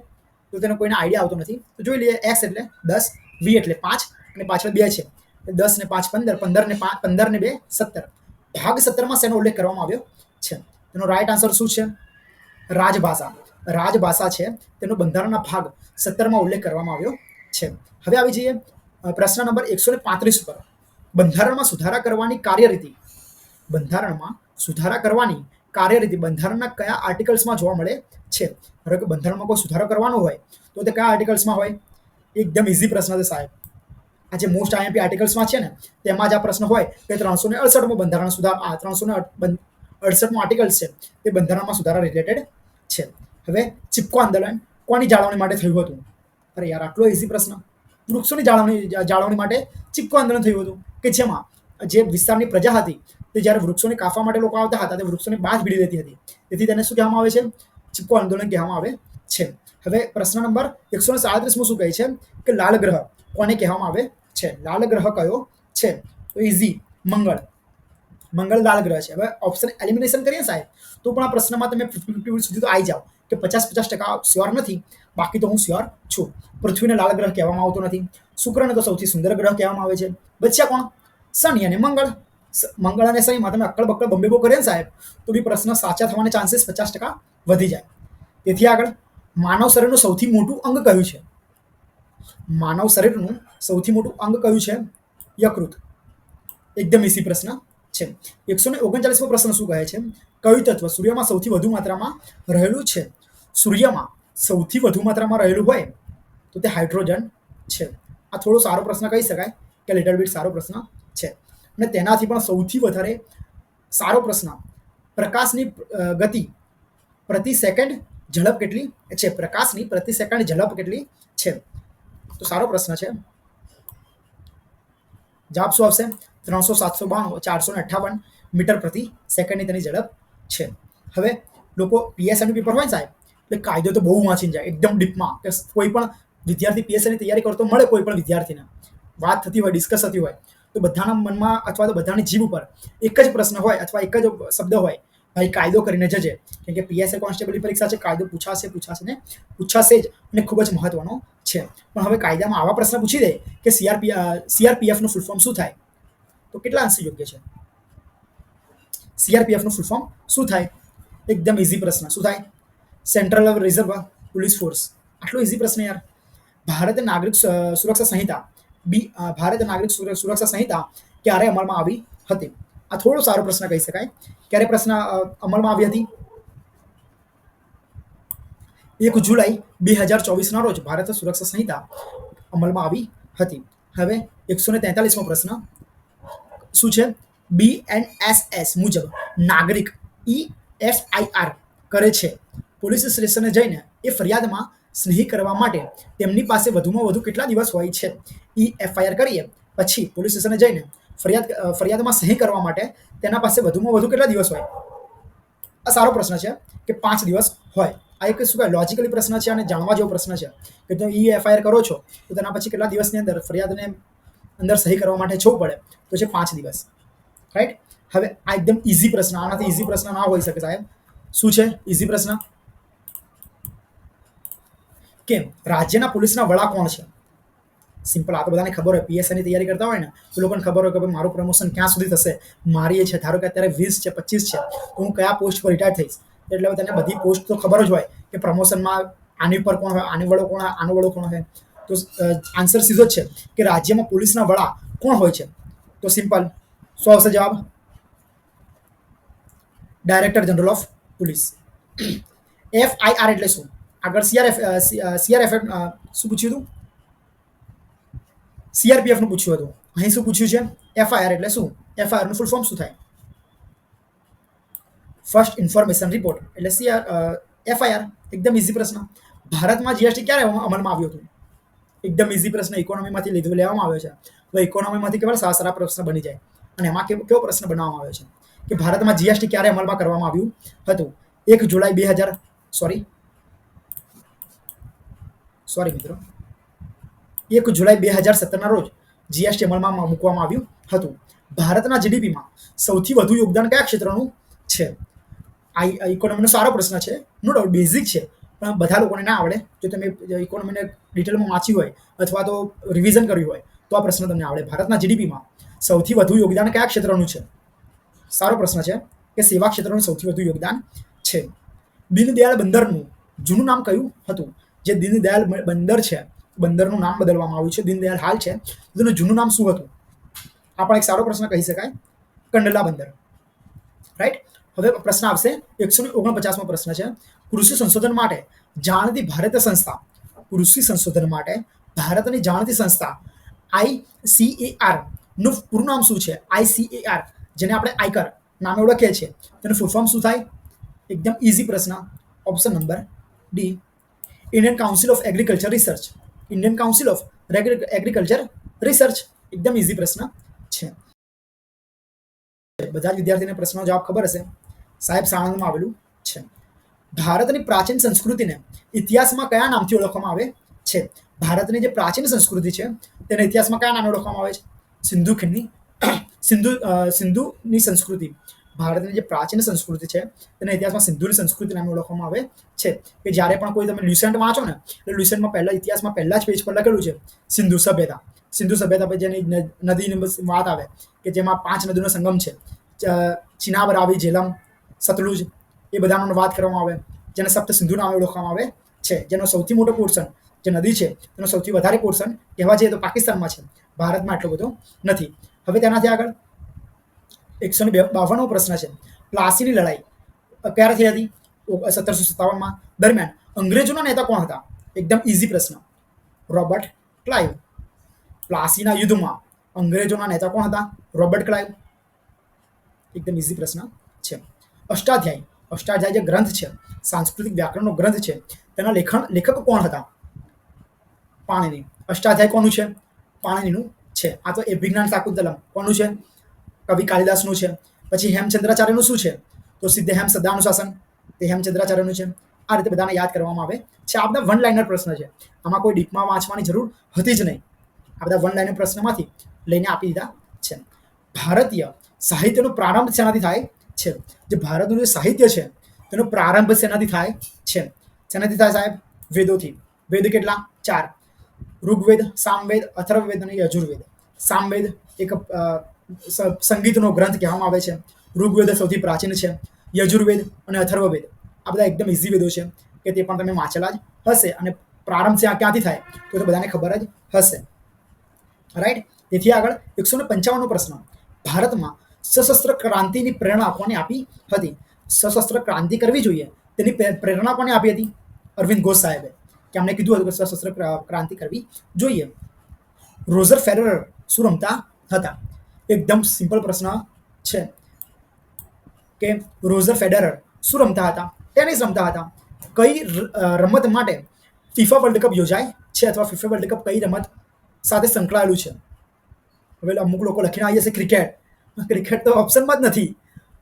તો તેનો કોઈને આઈડિયા આવતો નથી. તો જોઈ લઈએ, x એટલે 10, v એટલે 5 અને પાછળ 2 છે, 10 ને 5 15, 15 ને 5 15 ને 2 17. ભાગ 17માં શેનો ઉલ્લેખ કરવામાં આવ્યો છે? તેનો રાઈટ આન્સર શું છે? રાજભાષા છે, તેનો બંધારણના ભાગ 17માં ઉલ્લેખ કરવામાં આવ્યો છે. હવે આવી જઈએ પ્રશ્ન નંબર 135 પર, બંધારણમાં સુધારા કરવાની કાર્યરીતિ. બંધારણના કયા આર્ટિકલ્સમાં જોવા મળે છે? ધારો કે બંધારણમાં કોઈ સુધારો કરવાનો હોય તો તે કયા આર્ટિકલ્સમાં હોય? એકદમ ઇઝી પ્રશ્ન છે સાહેબ. આ જે મોસ્ટ આઈએમપી આર્ટિકલ્સમાં છે ને તેમાં જ આ પ્રશ્ન હોય કે 368મો બંધારણ સુધારા, 368મો આર્ટિકલ્સ છે તે બંધારણમાં સુધારા રિલેટેડ છે. હવે ચિપકો આંદોલન કોની જાળવણી માટે થયું હતું? અરે યાર, આટલો ઇઝી પ્રશ્ન. વૃક્ષોની જાળવણી માટે ચિપકો આંદોલન થયું હતું, કે જેમાં જે વિસ્તારની પ્રજા હતી તે જ્યારે વૃક્ષોને કાપવા માટે લોકો આવતા હતા તે વૃક્ષોની બાજ ભીડી દેતી હતી, તેથી તેને શું કહેવામાં આવે છે? ચિપકો આંદોલન કહેવામાં આવે છે. હવે પ્રશ્ન નંબર 137 શું કહે છે કે લાલ ગ્રહ કોને કહેવામાં આવે છે? લાલ ગ્રહ કયો છે? તો ઇઝી, મંગળ લાલ ગ્રહ છે. હવે ઓપ્શન એલિમિનેશન કરીએ સાહેબ તો પણ આ પ્રશ્નમાં તમે 50 સુધી તો આવી જાઓ કે 50% શ્યોર નથી, બાકી તો હું શ્યોર છું. પૃથ્વીને લાલ ગ્રહ કહેવામાં આવતો નથી, શુક્રને તો સૌથી સુંદર ગ્રહ કહેવામાં આવે છે. બચ્યા કોણ? શનિ અને મંગળ. મંગળ અને શનિમાં તમે અક્કલ બક્કલ બંબેબો કરે ને સાહેબ તો બી પ્રશ્ન સાચા થવાના ચાન્સીસ 50% વધી જાય. તેથી આગળ, માનવ શરીરનું સૌથી મોટું અંગ કયું છે? માનવ શરીરનું સૌથી મોટું અંગ કયું છે? યકૃત. એકદમ ઇઝી પ્રશ્ન છે. 139મો પ્રશ્ન શું કહે છે? કયું તત્વ સૂર્યમાં સૌથી વધુ માત્રામાં રહેલું છે? સૂર્યમાં સૌથી વધુ માત્રામાં રહેલું હોય તો તે હાઇડ્રોજન છે. આ થોડો સારો પ્રશ્ન કહી શકાય કે લિટલ બીટ સારો પ્રશ્ન છે. અને તેનાથી પણ સૌથી વધારે સારો પ્રશ્ન, પ્રકાશની ગતિ પ્રતિ સેકન્ડ ઝડપ કેટલી છે? પ્રકાશની પ્રતિ સેકન્ડ ઝડપ કેટલી છે? તો સારો પ્રશ્ન છે. જવાબ શું આવશે? 300, 792, 458 મીટર પ્રતિ સેકન્ડની તેની ઝડપ છે. હવે લોકો પીએસઆઈનું પેપર હોય ને સાહેબ એટલે કાયદો તો બહુ વાંચીને જાય એકદમ ડીપમાં, કે કોઈ પણ વિદ્યાર્થી પીએસઆઈની તૈયારી કરતો મળે, કોઈ પણ વિદ્યાર્થીને વાત થતી હોય, ડિસ્કસ થતી હોય તો બધાના મનમાં અથવા તો બધાની જીભ ઉપર એક જ પ્રશ્ન હોય અથવા એક જ શબ્દ હોય, ભાઈ કાયદો કરીને જજે. કેમ કે પીએસઆઈ કોન્સ્ટેબલની પરીક્ષા છે, કાયદો પૂછાશે જ અને ખૂબ જ મહત્વનો છે. પણ હવે કાયદામાં આવા પ્રશ્ન પૂછી દે કે સીઆરપીએફનું ફૂલ ફોર્મ શું થાય? તો કેટલા અંશે યોગ્ય છે? સીઆરપીએફનું ફૂલ ફોર્મ શું થાય? એકદમ ઇઝી પ્રશ્ન. શું થાય? Central reserve police force. આટલો ઇઝી પ્રશ્ન યાર. ભારતીય નાગરિક સુરક્ષા સંહિતા ક્યારે અમલમાં આવી હતી? આ થોડો સારો પ્રશ્ન કહી શકાય. ક્યારે પ્રશ્ન અમલમાં આવી હતી? 1 જુલાઈ 2024ના રોજ ભારત સુરક્ષા સંહિતા અમલમાં આવી હતી. હવે 143મો પ્રશ્ન શું છે? BNSS મુજબ નાગરિક EFIR કરે છે. પોલીસ સ્ટેશને જઈને એ ફરિયાદમાં સહી કરવા માટે તેમની પાસે વધુમાં વધુ કેટલા દિવસ હોય છે? FIR કરીએ પછી પોલીસ સ્ટેશને જઈને ફરિયાદમાં સહી કરવા માટે તેના પાસે વધુમાં વધુ કેટલા દિવસ હોય? આ સારો પ્રશ્ન છે કે 5 દિવસ હોય. આ એક શું કહેવાય લોજિકલી પ્રશ્ન છે અને જાણવા જેવો પ્રશ્ન છે કે તમે FIR કરો છો તો તેના પછી કેટલા દિવસની અંદર ફરિયાદને અંદર સહી કરવા માટે જવું પડે તો છે 5 દિવસ. રાઈટ. હવે આ એકદમ ઇઝી પ્રશ્ન, આનાથી ઇઝી પ્રશ્ન ના હોઈ શકે સાહેબ. શું છે ઇઝી પ્રશ્ન? કે રાજ્યના પોલીસના વડા કોણ છે? સિમ્પલ. આ તો બધાને ખબર હોય, PSIની તૈયારી કરતા હોય ને તો લોકોને ખબર હોય કે ભાઈ મારું પ્રમોશન ક્યાં સુધી થશે. મારી એ છે ધારો કે અત્યારે 20 છે 25 છે તો હું કયા પોસ્ટ પર રિટાયર થઈશ. એટલે તને બધી પોસ્ટ તો ખબર જ હોય કે પ્રમોશનમાં આની પર કોણ હોય, આને વડો કોણ હોય, આનો વડો કોણ હોય. તો આન્સર સીધો જ છે કે રાજ્યમાં પોલીસના વડા કોણ હોય છે? તો સિમ્પલ. શું આવશે જવાબ? Director general of police. FIR એટલે શું? આગળ CRF શું પૂછ્યું હતું? CRPF નું પૂછ્યું હતું. અહીં શું પૂછ્યું છે? FIR એટલે શું? FIR નું ફૂલ ફોર્મ શું થાય? ફર્સ્ટ ઇન્ફોર્મેશન રિપોર્ટ એટલે FIR. એકદમ ઇઝી પ્રશ્ન. ભારતમાં GST ક્યારે અમલમાં આવ્યું હતું? એકદમ ઇઝી પ્રશ્ન. ઇકોનોમીમાંથી લેવામાં આવ્યો છે. હવે ઇકોનોમીમાંથી કેવા સારા પ્રશ્ન બની જાય અને એમાં કેવો પ્રશ્ન બનાવવામાં આવ્યો છે કે ભારતમાં GST ક્યારે અમલમાં કરવામાં આવ્યું હતું? 1 જુલાઈ 2000 સોરી મિત્રો 1 જુલાઈ 2017 રોજ GST અમલમાં મૂકવામાં આવ્યું હતું. ભારતના GDPમાં સૌથી વધુ યોગદાન કયા ક્ષેત્રનું છે? આ ઇકોનોમીનો સારો પ્રશ્ન છે, નો ડાઉટ બેઝિક છે, પણ બધા લોકોને ના આવડે. જો તમે ઇકોનોમીને ડિટેલમાં વાંચી હોય અથવા તો રિવિઝન કર્યું હોય તો આ પ્રશ્ન તમને આવડે. ભારતના GDPમાં સૌથી વધુ યોગદાન કયા ક્ષેત્રનું છે? સારો પ્રશ્ન છે કે સેવા ક્ષેત્રનું સૌથી વધુ યોગદાન છે. દીનદયાળ બંદરનું જૂનું નામ કયું હતું? જે દીનદયાળ બંદર છે, બંદરનું નામ બદલવામાં આવ્યું છે. દીનદયાળ હાલ છે, તેનું જૂનું નામ શું હતું? આ પણ એક સારો પ્રશ્ન કહી શકાય. કંડલા બંદર. રાઈટ. હવે પ્રશ્ન આવશે 149મો પ્રશ્ન છે. કૃષિ સંશોધન માટે જાણીતી ભારતીય સંસ્થા, કૃષિ સંશોધન માટે ભારતની જાણીતી સંસ્થા ICAR નું પૂરું નામ શું છે? ICAR, જેને આપણે આઈકર નામે ઓળખીએ છીએ, તેનું ફૂલ ફોર્મ શું થાય? એકદમ ઇઝી પ્રશ્ન. Option number D, Indian council of agriculture research. Indian council of agriculture research. એકદમ ઇઝી પ્રશ્ન છે. બધા જ વિદ્યાર્થીને પ્રશ્નનો જવાબ ખબર હશે. સાહેબ સાણંદમાં આવેલું છે. ભારતની પ્રાચીન સંસ્કૃતિને ઇતિહાસમાં કયા નામથી ઓળખવામાં આવે છે? ભારતની જે પ્રાચીન સંસ્કૃતિ છે તેને ઇતિહાસમાં કયા નામે ઓળખવામાં આવે છે? સિંધુની સંસ્કૃતિ. ભારતની જે પ્રાચીન સંસ્કૃતિ છે તેને ઇતિહાસમાં સિંધુની સંસ્કૃતિ નામે ઓળખવામાં આવે છે. કે જ્યારે પણ કોઈ તમે લ્યુસન્ટ વાંચો ને એટલે લ્યુસન્ટમાં ઇતિહાસમાં પહેલા જ પેજ પર લખેલું છે સિંધુ સભ્યતા. સિંધુ સભ્યતા પર જેની નદીની વાત આવે કે જેમાં 5 નદીનો સંગમ છે, ચિનાબ, રાવી, ઝેલમ, સતલુજ, એ બધાનો વાત કરવામાં આવે, જેને સપ્ત સિંધુ નામે ઓળખવામાં આવે છે. જેનો સૌથી મોટો પોર્શન જે નદી છે તેનો સૌથી વધારે પોર્શન કહેવા જઈએ તો પાકિસ્તાનમાં છે, ભારતમાં એટલો બધો નથી. હવે તેનાથી આગળ 152મો પ્રશ્ન છે. પ્લાસીની લડાઈ ક્યારે થઈ હતી? 1757માં. દરમિયાન અંગ્રેજોના નેતા કોણ હતા? એકદમ ઇઝી પ્રશ્ન. Robert Clive. પ્લાસીના યુદ્ધમાં અંગ્રેજોના નેતા કોણ હતા? Robert Clive. એકદમ ઇઝી પ્રશ્ન છે. અષ્ટાધ્યાયી જે ગ્રંથ છે, સાંસ્કૃતિક વ્યાકરણનો ગ્રંથ છે, તેના લેખક કોણ હતા? પાણિની. અષ્ટાધ્યાય કોનું છે? પાણિનીનું છે. આ તો અભિજ્ઞાન શાકુંતલમ કોનું છે? કવિ કાલિદાસનું છે. પછી હેમચંદ્રાચાર્યનું શું છે? તો સિદ્ધહેમ સદાનુશાસન, તે હેમચંદ્રાચાર્યનું છે. આ રીતે બધાને યાદ કરવામાં આવે છે. આ બધા વન લાઇનર પ્રશ્ન છે. આમાં કોઈ ડીપમાં વાંચવાની જરૂર હતી જ નહીં. આ બધા વન લાઇનર પ્રશ્નમાંથી લઈને આપી દીધા છે. ભારતીય સાહિત્યનો પ્રારંભ શેનાથી થાય છે? જે ભારતનું જે સાહિત્ય છે તેનો પ્રારંભ શેનાથી થાય છે? શેનાથી થાય સાહેબ? વેદોથી. વેદ કેટલા? 4. ઋગ્વેદ, સામવેદ, અથર્વવેદ અને યજુર્વેદ. સામવેદ એક સંગીતનો ગ્રંથ કહેવામાં આવે છે. ઋગ્વેદ સૌથી પ્રાચીન છે. યજુર્વેદ અને અથર્વવેદ આ બધા એકદમ ઇઝી વેદો છે કે તે પણ તમે વાંચેલા જ હશે. અને પ્રારંભ ક્યાંથી થાય તો બધાને ખબર જ હશે. રાઈટ. તેથી આગળ 155મો પ્રશ્ન. ભારતમાં સશસ્ત્ર ક્રાંતિની પ્રેરણા કોને આપી હતી? સશસ્ત્ર ક્રાંતિ કરવી જોઈએ તેની પ્રેરણા કોને આપી હતી? અરવિંદ ઘોષ સાહેબે. કે અમને કીધું હતું કે સશસ્ત્ર ક્રાંતિ કરવી જોઈએ. રોજર ફેડરર શું રમતા હતા? એકદમ સિમ્પલ પ્રશ્ન છે કે રોજર ફેડરર શું રમતા હતા? ટેનિસ રમતા હતા. કઈ રમત માટે ફીફા વર્લ્ડ કપ યોજાય છે અથવા ફીફા વર્લ્ડ કપ કઈ રમત સાથે સંકળાયેલું છે? હવે અમુક લોકો લખીને આવી જશે ક્રિકેટ. ક્રિકેટ તો ઓપ્શનમાં જ નથી.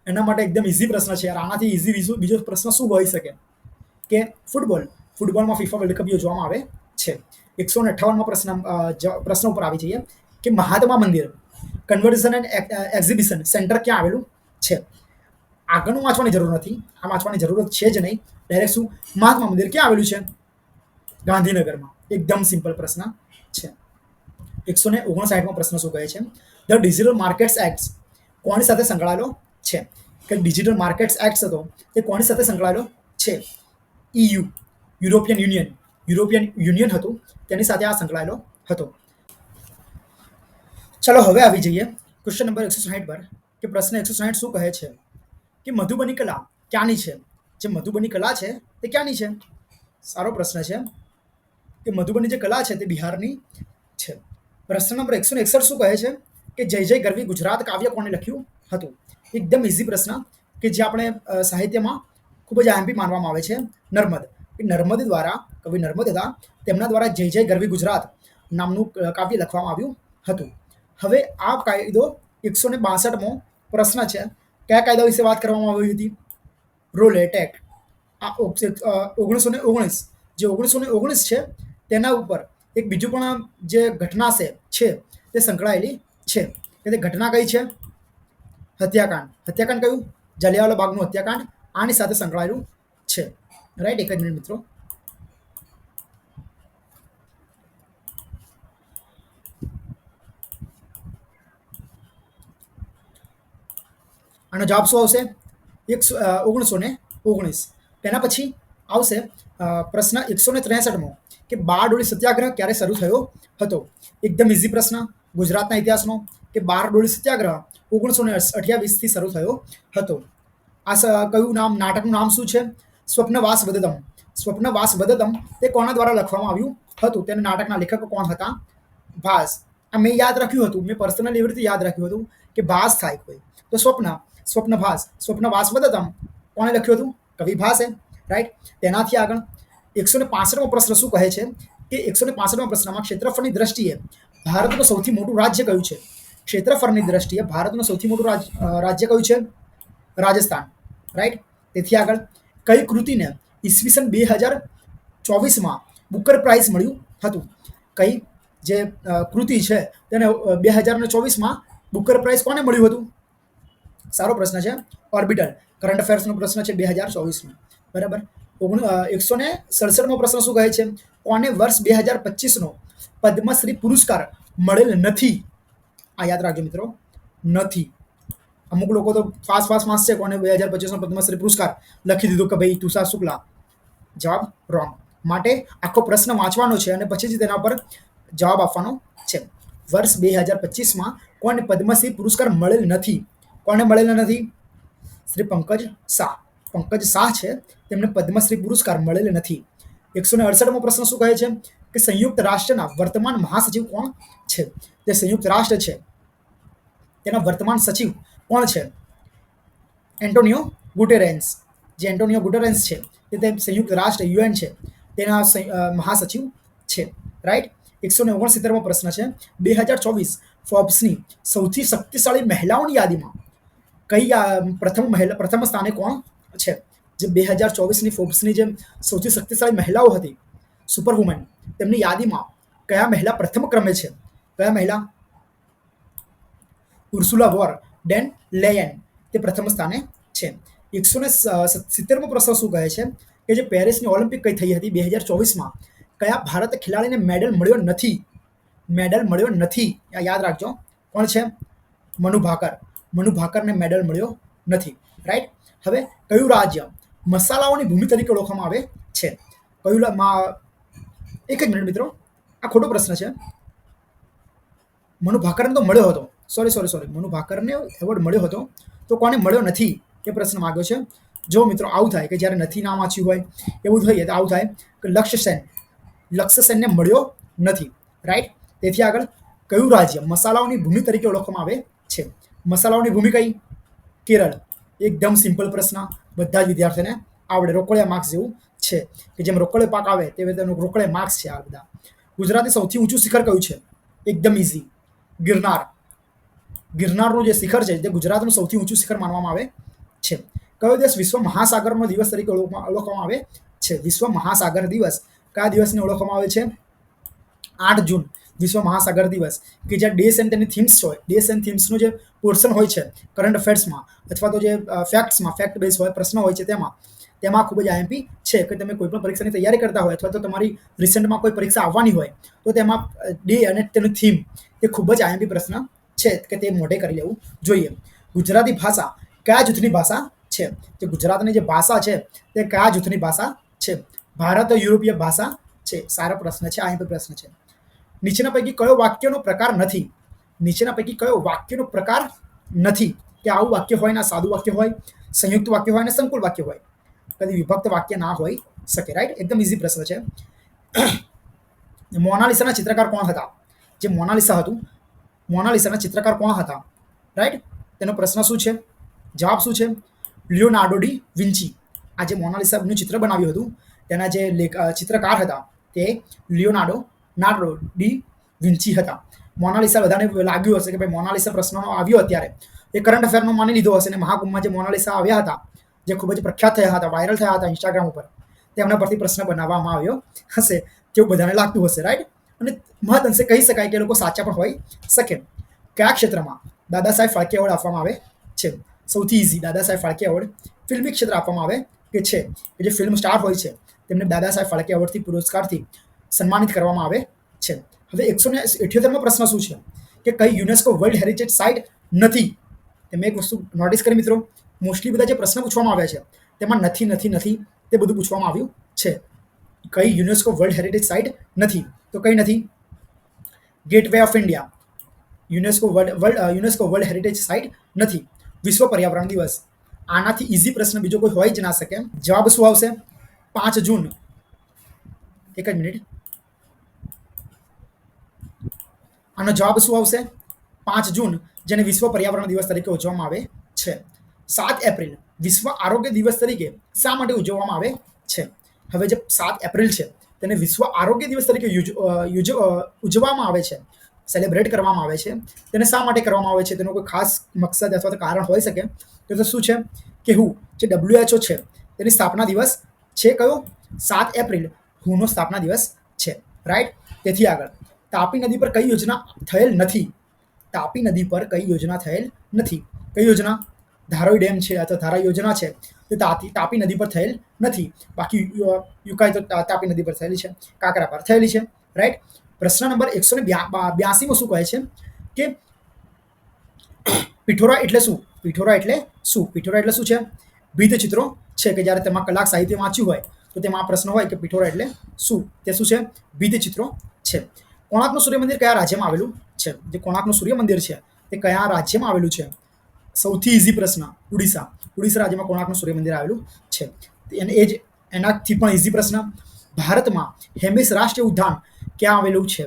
એના માટે એકદમ ઇઝી પ્રશ્ન છે યાર. આનાથી ઇઝી બીજો પ્રશ્ન શું હોઈ શકે કે ફૂટબોલમાં ફીફા વર્લ્ડ કપ યોજવામાં આવે છે. 158માં પ્રશ્ન ઉપર આવી જઈએ કે Mahatma Mandir conversion and exhibition centre ક્યાં આવેલું છે? આગળનું વાંચવાની જરૂર નથી, આ વાંચવાની જરૂરત છે જ નહીં. ડાયરેક્ટ શું મહાત્મા મંદિર ક્યાં આવેલું છે? ગાંધીનગરમાં. એકદમ સિમ્પલ પ્રશ્ન છે. 159મો પ્રશ્ન શું કહે છે? ધ ડિજિટલ માર્કેટ્સ એક્ટ કોની સાથે સંકળાયેલો છે? કે ડિજિટલ માર્કેટ્સ એક્ટ હતો તે કોની સાથે સંકળાયેલો છે? EU યુરોપિયન યુનિયન હતું તેની સાથે આ સંકળાયેલો હતો. ચલો હવે આવી જઈએ ક્વેશ્ચન નંબર 160 પર કે પ્રશ્ન 160 શું કહે છે કે મધુબની કલા ક્યાંની છે? જે મધુબની કલા છે તે ક્યાંની છે? સારો પ્રશ્ન છે કે મધુબની જે કલા છે તે બિહારની છે. પ્રશ્ન નંબર 161 શું કહે છે કે જય જય ગરવી ગુજરાત કાવ્ય કોણે લખ્યું હતું? એકદમ ઇઝી પ્રશ્ન કે જે આપણે સાહિત્યમાં ખૂબ જ આઈએમપી માનવામાં આવે છે. નર્મદ દ્વારા કવિ નર્મદ હતા તેમના દ્વારા જય જય ગરવી ગુજરાત નામનું કાવ્ય લખવામાં આવ્યું હતું. હવે આ કાયદો 162મો પ્રશ્ન છે. કયા કાયદા વિશે વાત કરવામાં આવી હતી? Rowlatt act. આ 1919 જે 1919 છે તેના ઉપર એક બીજું પણ જે ઘટના છે તે સંકળાયેલી છે. તે ઘટના કઈ છે? હત્યાકાંડ. હત્યાકાંડ કયું? જલિયાવાલા બાગનું હત્યાકાંડ આની સાથે સંકળાયેલું છે. રાઈટ. એક જ મિનિટ મિત્રો. આનો જવાબ શું આવશે? 1919. તેના પછી આવશે પ્રશ્ન 163મો કે બારડોલી સત્યાગ્રહ ક્યારે શરૂ થયો હતો? એકદમ ઇઝી પ્રશ્ન ગુજરાતના ઇતિહાસનો કે બારડોલી સત્યાગ્રહ 1928થી શરૂ થયો હતો. આ કયું નામ નાટકનું નામ શું છે? સ્વપ્નવાસ વદતમ. સ્વપ્નવાસ વદતમ તે કોના દ્વારા લખવામાં આવ્યું હતું? તેના નાટકના લેખકો કોણ હતા? ભાસ. આ મેં યાદ રાખ્યું હતું, મેં પર્સનલી એવી રીતે યાદ રાખ્યું હતું કે ભાસ થાય કોઈ તો સ્વપ્નવાસ વદતમ કોણે લખ્યું હતું? કવિ ભાસે. રાઈટ. તેનાથી આગળ 165મો પ્રશ્ન શું કહે છે કે 165મા પ્રશ્નમાં ક્ષેત્રફળની દ્રષ્ટિએ ભારતનું સૌથી મોટું રાજ્ય કયું છે? ક્ષેત્રફળની દ્રષ્ટિએ ભારતનું સૌથી મોટું રાજ્ય કયું છે? રાજસ્થાન. રાઈટ. તેથી આગળ કઈ કૃતિને ઈસવીસન 2024માં બુકર પ્રાઇઝ મળ્યું હતું? કઈ જે કૃતિ છે તેને 2024માં બુકર પ્રાઇઝ કોને મળ્યું હતું? સારો પ્રશ્ન છે. ઓર્બિટલ. કરંટ અફેર્સનો પ્રશ્ન છે 2024નો. બરાબર. 167મો પ્રશ્ન શું કહે છે? કોને વર્ષ 2025નો પદ્મશ્રી પુરસ્કાર મળેલ નથી? આ યાદ રાખજો મિત્રો, નથી. અમુક લોકો તો ફાસ્ટ વાંચશે કોને 2025નો પદ્મશ્રી પુરસ્કાર લખી દીધું કે ભાઈ તુષાર શુક્લા. જવાબ રોંગ. માટે આખો પ્રશ્ન વાંચવાનો છે અને પછી જ તેના પર જવાબ આપવાનો છે. વર્ષ 2025માં કોને પદ્મશ્રી પુરસ્કાર મળેલ નથી? કોને મળેલ નથી? શ્રી પંકજ શાહ છે, તેમને પદ્મશ્રી પુરસ્કાર મળેલ નથી. 168મો પ્રશ્ન શું કહે છે કે સંયુક્ત રાષ્ટ્રના વર્તમાન મહાસચિવ કોણ છે? જે સંયુક્ત રાષ્ટ્ર છે તેના વર્તમાન સચિવ કોણ છે? એન્ટોનિયો ગુટેરેન્સ. જે એન્ટોનિયો ગુટેરેન્સ છે તે સંયુક્ત રાષ્ટ્ર UN છે તેના મહાસચિવ છે. રાઈટ. 169મો પ્રશ્ન છે 2024 ફોર્બ્સની સૌથી શક્તિશાળી મહિલાઓની યાદીમાં કઈ પ્રથમ સ્થાને કોણ છે? જે 2024ની ફોર્બ્સની જે સૌથી શક્તિશાળી મહિલાઓ હતી, સુપર વુમન, તેમની યાદીમાં કયા મહિલા પ્રથમ ક્રમે છે? કયા મહિલા? ઉર્સુલા વોર ડેન લેયન તે પ્રથમ સ્થાને છે. 170મો પ્રશ્ન શું કહે છે કે જે પેરિસની ઓલિમ્પિક કઈ થઈ હતી 2024માં કયા ભારત ખેલાડીને મેડલ મળ્યો નથી? યાદ રાખજો. કોણ છે? મનુ ભાકરને મેડલ મળ્યો નથી. રાઈટ. હવે કયું રાજ્ય મસાલાઓની ભૂમિ તરીકે ઓળખવામાં આવે છે? એક જ મિનિટ મિત્રો, આ ખોટો પ્રશ્ન છે. મનુ ભાકરને તો મળ્યો હતો. સોરી મનુ ભાકરને એવોર્ડ મળ્યો હતો તો કોને મળ્યો નથી એ પ્રશ્ન માંગ્યો છે. જો મિત્રો આવું થાય કે જ્યારે નથી નામ વાંચ્યું હોય એવું થઈએ તો આવું થાય કે લક્ષ્ય સેનને મળ્યો નથી. રાઈટ. તેથી આગળ કયું રાજ્ય મસાલાઓની ભૂમિ તરીકે ઓળખવામાં આવે છે? મસાલાઓની ભૂમિ કઈ? કેરળ. એકદમ સિમ્પલ પ્રશ્ન, બધા જ વિદ્યાર્થીઓને આવડે, રોકડિયા માર્ક્સ જેવું છે કે જેમ રોકડે પાક આવે તે રીતે રોકડે માર્ક્સ છે. આ બધા ગુજરાતની સૌથી ઊંચું શિખર કયું છે? એકદમ ઇઝી, ગિરનાર. ગિરનારનું જે શિખર છે તે ગુજરાતનું સૌથી ઊંચું શિખર માનવામાં આવે છે. કયો દેશ વિશ્વ મહાસાગરનો દિવસ તરીકે ઓળખવામાં આવે છે? વિશ્વ મહાસાગર દિવસ કયા દિવસને ઓળખવામાં આવે છે? 8 જૂન વિશ્વ મહાસાગર દિવસ, કે જ્યાં ડેસ એન્ડ તેની થીમ્સ હોય, ડેસ એન્ડ થીમ્સનું જે પોર્શન હોય છે કરંટ અફેર્સમાં અથવા તો જે ફેક્ટ્સમાં, ફેક્ટ બેઝ હોય, પ્રશ્ન હોય છે તેમાં ખૂબ જ આઈએમપી છે કે તમે કોઈ પણ પરીક્ષાની તૈયારી કરતા હોય અથવા તો તમારી રિસેન્ટમાં કોઈ પરીક્ષા આવવાની હોય તો તેમાં ડે અને તેનું થીમ તે ખૂબ જ આઈએમપી પ્રશ્ન છે કે તે મોઢે કરી લેવું જોઈએ. ગુજરાતી ભાષા કયા જૂથની ભાષા છે? જે ગુજરાતની જે ભાષા છે તે કયા જૂથની ભાષા છે? ભારત યુરોપીય ભાષા છે. સારો પ્રશ્ન છે, આઈએમપી પ્રશ્ન છે. નીચેના પૈકી કયો વાક્યનો પ્રકાર નથી? નીચેના પૈકી કયો વાક્યનો પ્રકાર નથી? કે આવું વાક્ય હોય ને સાદું વાક્ય હોય, સંયુક્ત વાક્ય હોય ને સંકુલ વાક્ય હોય, કદી વિભક્ત વાક્ય ના હોઈ શકે. રાઈટ, એકદમ ઇઝી પ્રશ્ન છે. મોનાલિસાના ચિત્રકાર કોણ હતા? જે મોનાલિસા હતું, મોનાલિસાના ચિત્રકાર કોણ હતા? રાઈટ, તેનો પ્રશ્ન શું છે? જવાબ શું છે? Leonardo da Vinci. આ જે મોનાલિસાનું ચિત્ર બનાવ્યું હતું તેના જે ચિત્રકાર હતા તે લિયોનાર્ડો ડી વિન્ચી હતા. મોનાલિસા બધાને લાગ્યું હશે કે ભાઈ મોનાલિસા પ્રશ્નનો આવ્યો અત્યારે એ કરંટ અફેરનો માની લીધો હશે. અને મહાકુંભમાં જે મોનાલિસા આવ્યા હતા, જે ખૂબ જ પ્રખ્યાત થયા હતા, વાયરલ થયા હતા ઇન્સ્ટાગ્રામ ઉપર, તેમના પરથી પ્રશ્ન બનાવવામાં આવ્યો હશે તેવું બધાને લાગતું હશે. રાઈટ, અને મહદ અંશે કહી શકાય કે એ લોકો સાચા પણ હોઈ શકે. કયા ક્ષેત્રમાં દાદા સાહેબ ફાળકે એવોર્ડ આપવામાં આવે છે? સૌથી ઇઝી, દાદા સાહેબ ફાળકે એવોર્ડ ફિલ્મી ક્ષેત્ર આપવામાં આવે કે છે. કે જે ફિલ્મ સ્ટાર હોય છે તેમને દાદા સાહેબ ફાળકે એવોર્ડથી, પુરસ્કારથી સન્માનિત કરવામાં આવે છે. હવે 178મો પ્રશ્ન શું છે? કે કઈ યુનેસ્કો વર્લ્ડ હેરિટેજ સાઇટ નથી? તમે એક વસ્તુ નોટિસ કરી મિત્રો, મોસ્ટલી બધા જે પ્રશ્ન પૂછવામાં આવ્યા છે તેમાં નથી નથી નથી તે બધું પૂછવામાં આવ્યું છે. કઈ યુનેસ્કો વર્લ્ડ હેરિટેજ સાઇટ નથી? તો કઈ નથી? Gateway of India UNESCO world heritage site નથી. વિશ્વ પર્યાવરણ દિવસ, આનાથી ઇઝી પ્રશ્ન બીજો કોઈ હોય જ ના શકે. જવાબ શું આવશે? 5 જૂન. એક જ મિનિટ, આનો જવાબ શું આવશે? 5 જૂન, જેને વિશ્વ પર્યાવરણ દિવસ તરીકે ઉજવવામાં આવે છે. 7 એપ્રિલ વિશ્વ આરોગ્ય દિવસ તરીકે શા માટે ઉજવવામાં આવે છે? હવે જે 7 એપ્રિલ છે તેને વિશ્વ આરોગ્ય દિવસ તરીકે ઉજવવામાં આવે છે, સેલિબ્રેટ કરવામાં આવે છે. તેને શા માટે કરવામાં આવે છે? તેનો કોઈ ખાસ મકસદ અથવા તો કારણ હોઈ શકે. તો શું છે કે WHO જે WHO છે તેની સ્થાપના દિવસ છે કયો? 7 એપ્રિલ WHO સ્થાપના દિવસ છે. રાઈટ, તેથી આગળ તાપી નદી પર કઈ યોજના થયેલ નથી? તાપી નદી પર કઈ યોજના થયેલ નથી? કઈ યોજના? ધારોઈ ડેમ છે અથવા ધારા યોજના છે તે તાપી નદી પર થયેલ નથી. બાકી યુકાઈ તો તાપી નદી પર થયેલી છે, કાંકરા પર થયેલી છે. રાઈટ, પ્રશ્ન નંબર 182 શું કહે છે કે પિઠોરા એટલે શું? પિઠોરા એટલે શું? પિઠોરા એટલે શું છે? ભીત ચિત્રો છે કે જ્યારે તેમાં કલા સાહિત્ય વાંચ્યું હોય તો તેમાં આ પ્રશ્ન હોય કે પિઠોરા એટલે શું? તે શું છે? ભીત ચિત્રો છે. કોણાર્કનું સૂર્ય મંદિર કયા રાજ્યમાં આવેલું છે? જે કોણાર્કનું સૂર્ય મંદિર છે તે કયા રાજ્યમાં આવેલું છે? સૌથી ઇઝી પ્રશ્ન, ઉડીસા. ઉડીસા રાજ્યમાં કોણાર્કનું સૂર્ય મંદિર આવેલું છે. એનાથી પણ ઇઝી પ્રશ્ન, ભારતમાં હેમિસ રાષ્ટ્રીય ઉદ્યાન ક્યાં આવેલું છે?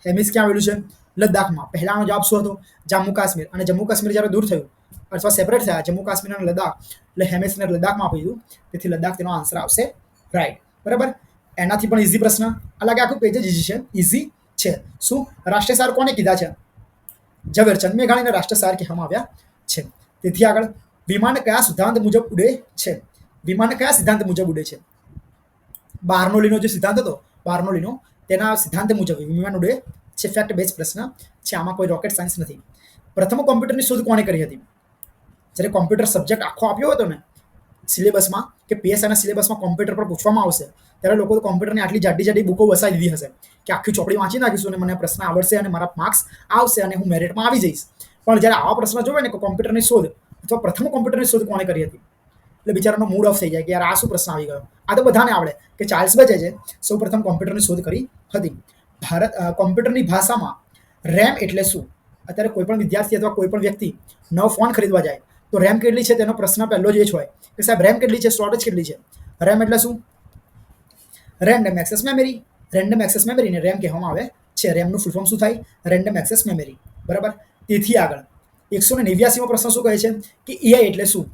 હેમિસ ક્યાં આવેલું છે? લદ્દાખમાં. પહેલાનો જવાબ શું હતો? જમ્મુ કાશ્મીર. અને જમ્મુ કાશ્મીર જ્યારે દૂર થયું અથવા સેપરેટ થયા જમ્મુ કાશ્મીર અને લદ્દાખ, એટલે હેમિસને લદ્દાખમાં આપી દીધું, તેથી લદ્દાખ તેનો આન્સર આવશે. રાઈટ, બરાબર. એનાથી પણ ઇઝી પ્રશ્ન, અલગ આખું પેજ જ ઇઝી છે, ઇઝી છે. શું રાષ્ટ્રીય સાર કોને કીધા છે? ઝવેરચંદ મેઘાણીને રાષ્ટ્રીય સાર કહેવામાં આવ્યા છે. તેથી આગળ વિમાન કયા સિદ્ધાંત મુજબ ઉડે છે? વિમાન કયા સિદ્ધાંત મુજબ ઉડે છે? બાર્નોલીનો જે સિદ્ધાંત હતો, બાર્નોલીનો, તેના સિદ્ધાંત મુજબ વિમાન ઉડે છે. ફેક્ટ બેઝ પ્રશ્ન છે, આમાં કોઈ રોકેટ સાયન્સ નથી. પ્રથમ કોમ્પ્યુટરની શોધ કોણે કરી હતી? જ્યારે કોમ્પ્યુટર સબ્જેક્ટ આખો આપ્યો હતો ને સિલેબસમાં, કે પીએસઆઈના સિલેબસમાં કોમ્પ્યુટર પર પૂછવામાં આવશે, ત્યારે લોકો કોમ્પ્યુટરની આટલી જાડી જાડી બુકો વસાવી દીધી હશે કે આખી ચોપડી વાંચી નાખીશું અને મને પ્રશ્ન આવડશે અને મારા માર્ક્સ આવશે અને હું મેરિટમાં આવી જઈશ. પણ જ્યારે આવા પ્રશ્ન જોવે ને કે કોમ્પ્યુટરની શોધ અથવા પ્રથમ કોમ્પ્યુટરની શોધ કોણે કરી હતી, એટલે બિચારાનો મૂડ ઓફ થઈ જાય કે યાર આ શું પ્રશ્ન આવી ગયો. આ તો બધાને આવડે કે ચાર્લ્સ બેબેજે સૌ પ્રથમ કોમ્પ્યુટરની શોધ કરી હતી. કોમ્પ્યુટરની ભાષામાં રેમ એટલે શું? અત્યારે કોઈ પણ વિદ્યાર્થી અથવા કોઈ પણ વ્યક્તિ નવો ફોન ખરીદવા જાય તો રેમ કેટલી છે તેનો પ્રશ્ન પહેલો જ એ જ હોય કે સાહેબ રેમ કેટલી છે, સ્ટોરેજ કેટલી છે. રેમ એટલે શું? Random access memory. Random access મેમરીને રેમ કહેવામાં આવે છે. રેમનું ફૂલ ફોર્મ શું થાય? Random access memory. બરાબર. તેથી આગળ 189મો પ્રશ્ન શું કહે છે કે એઆઈ એટલે શું?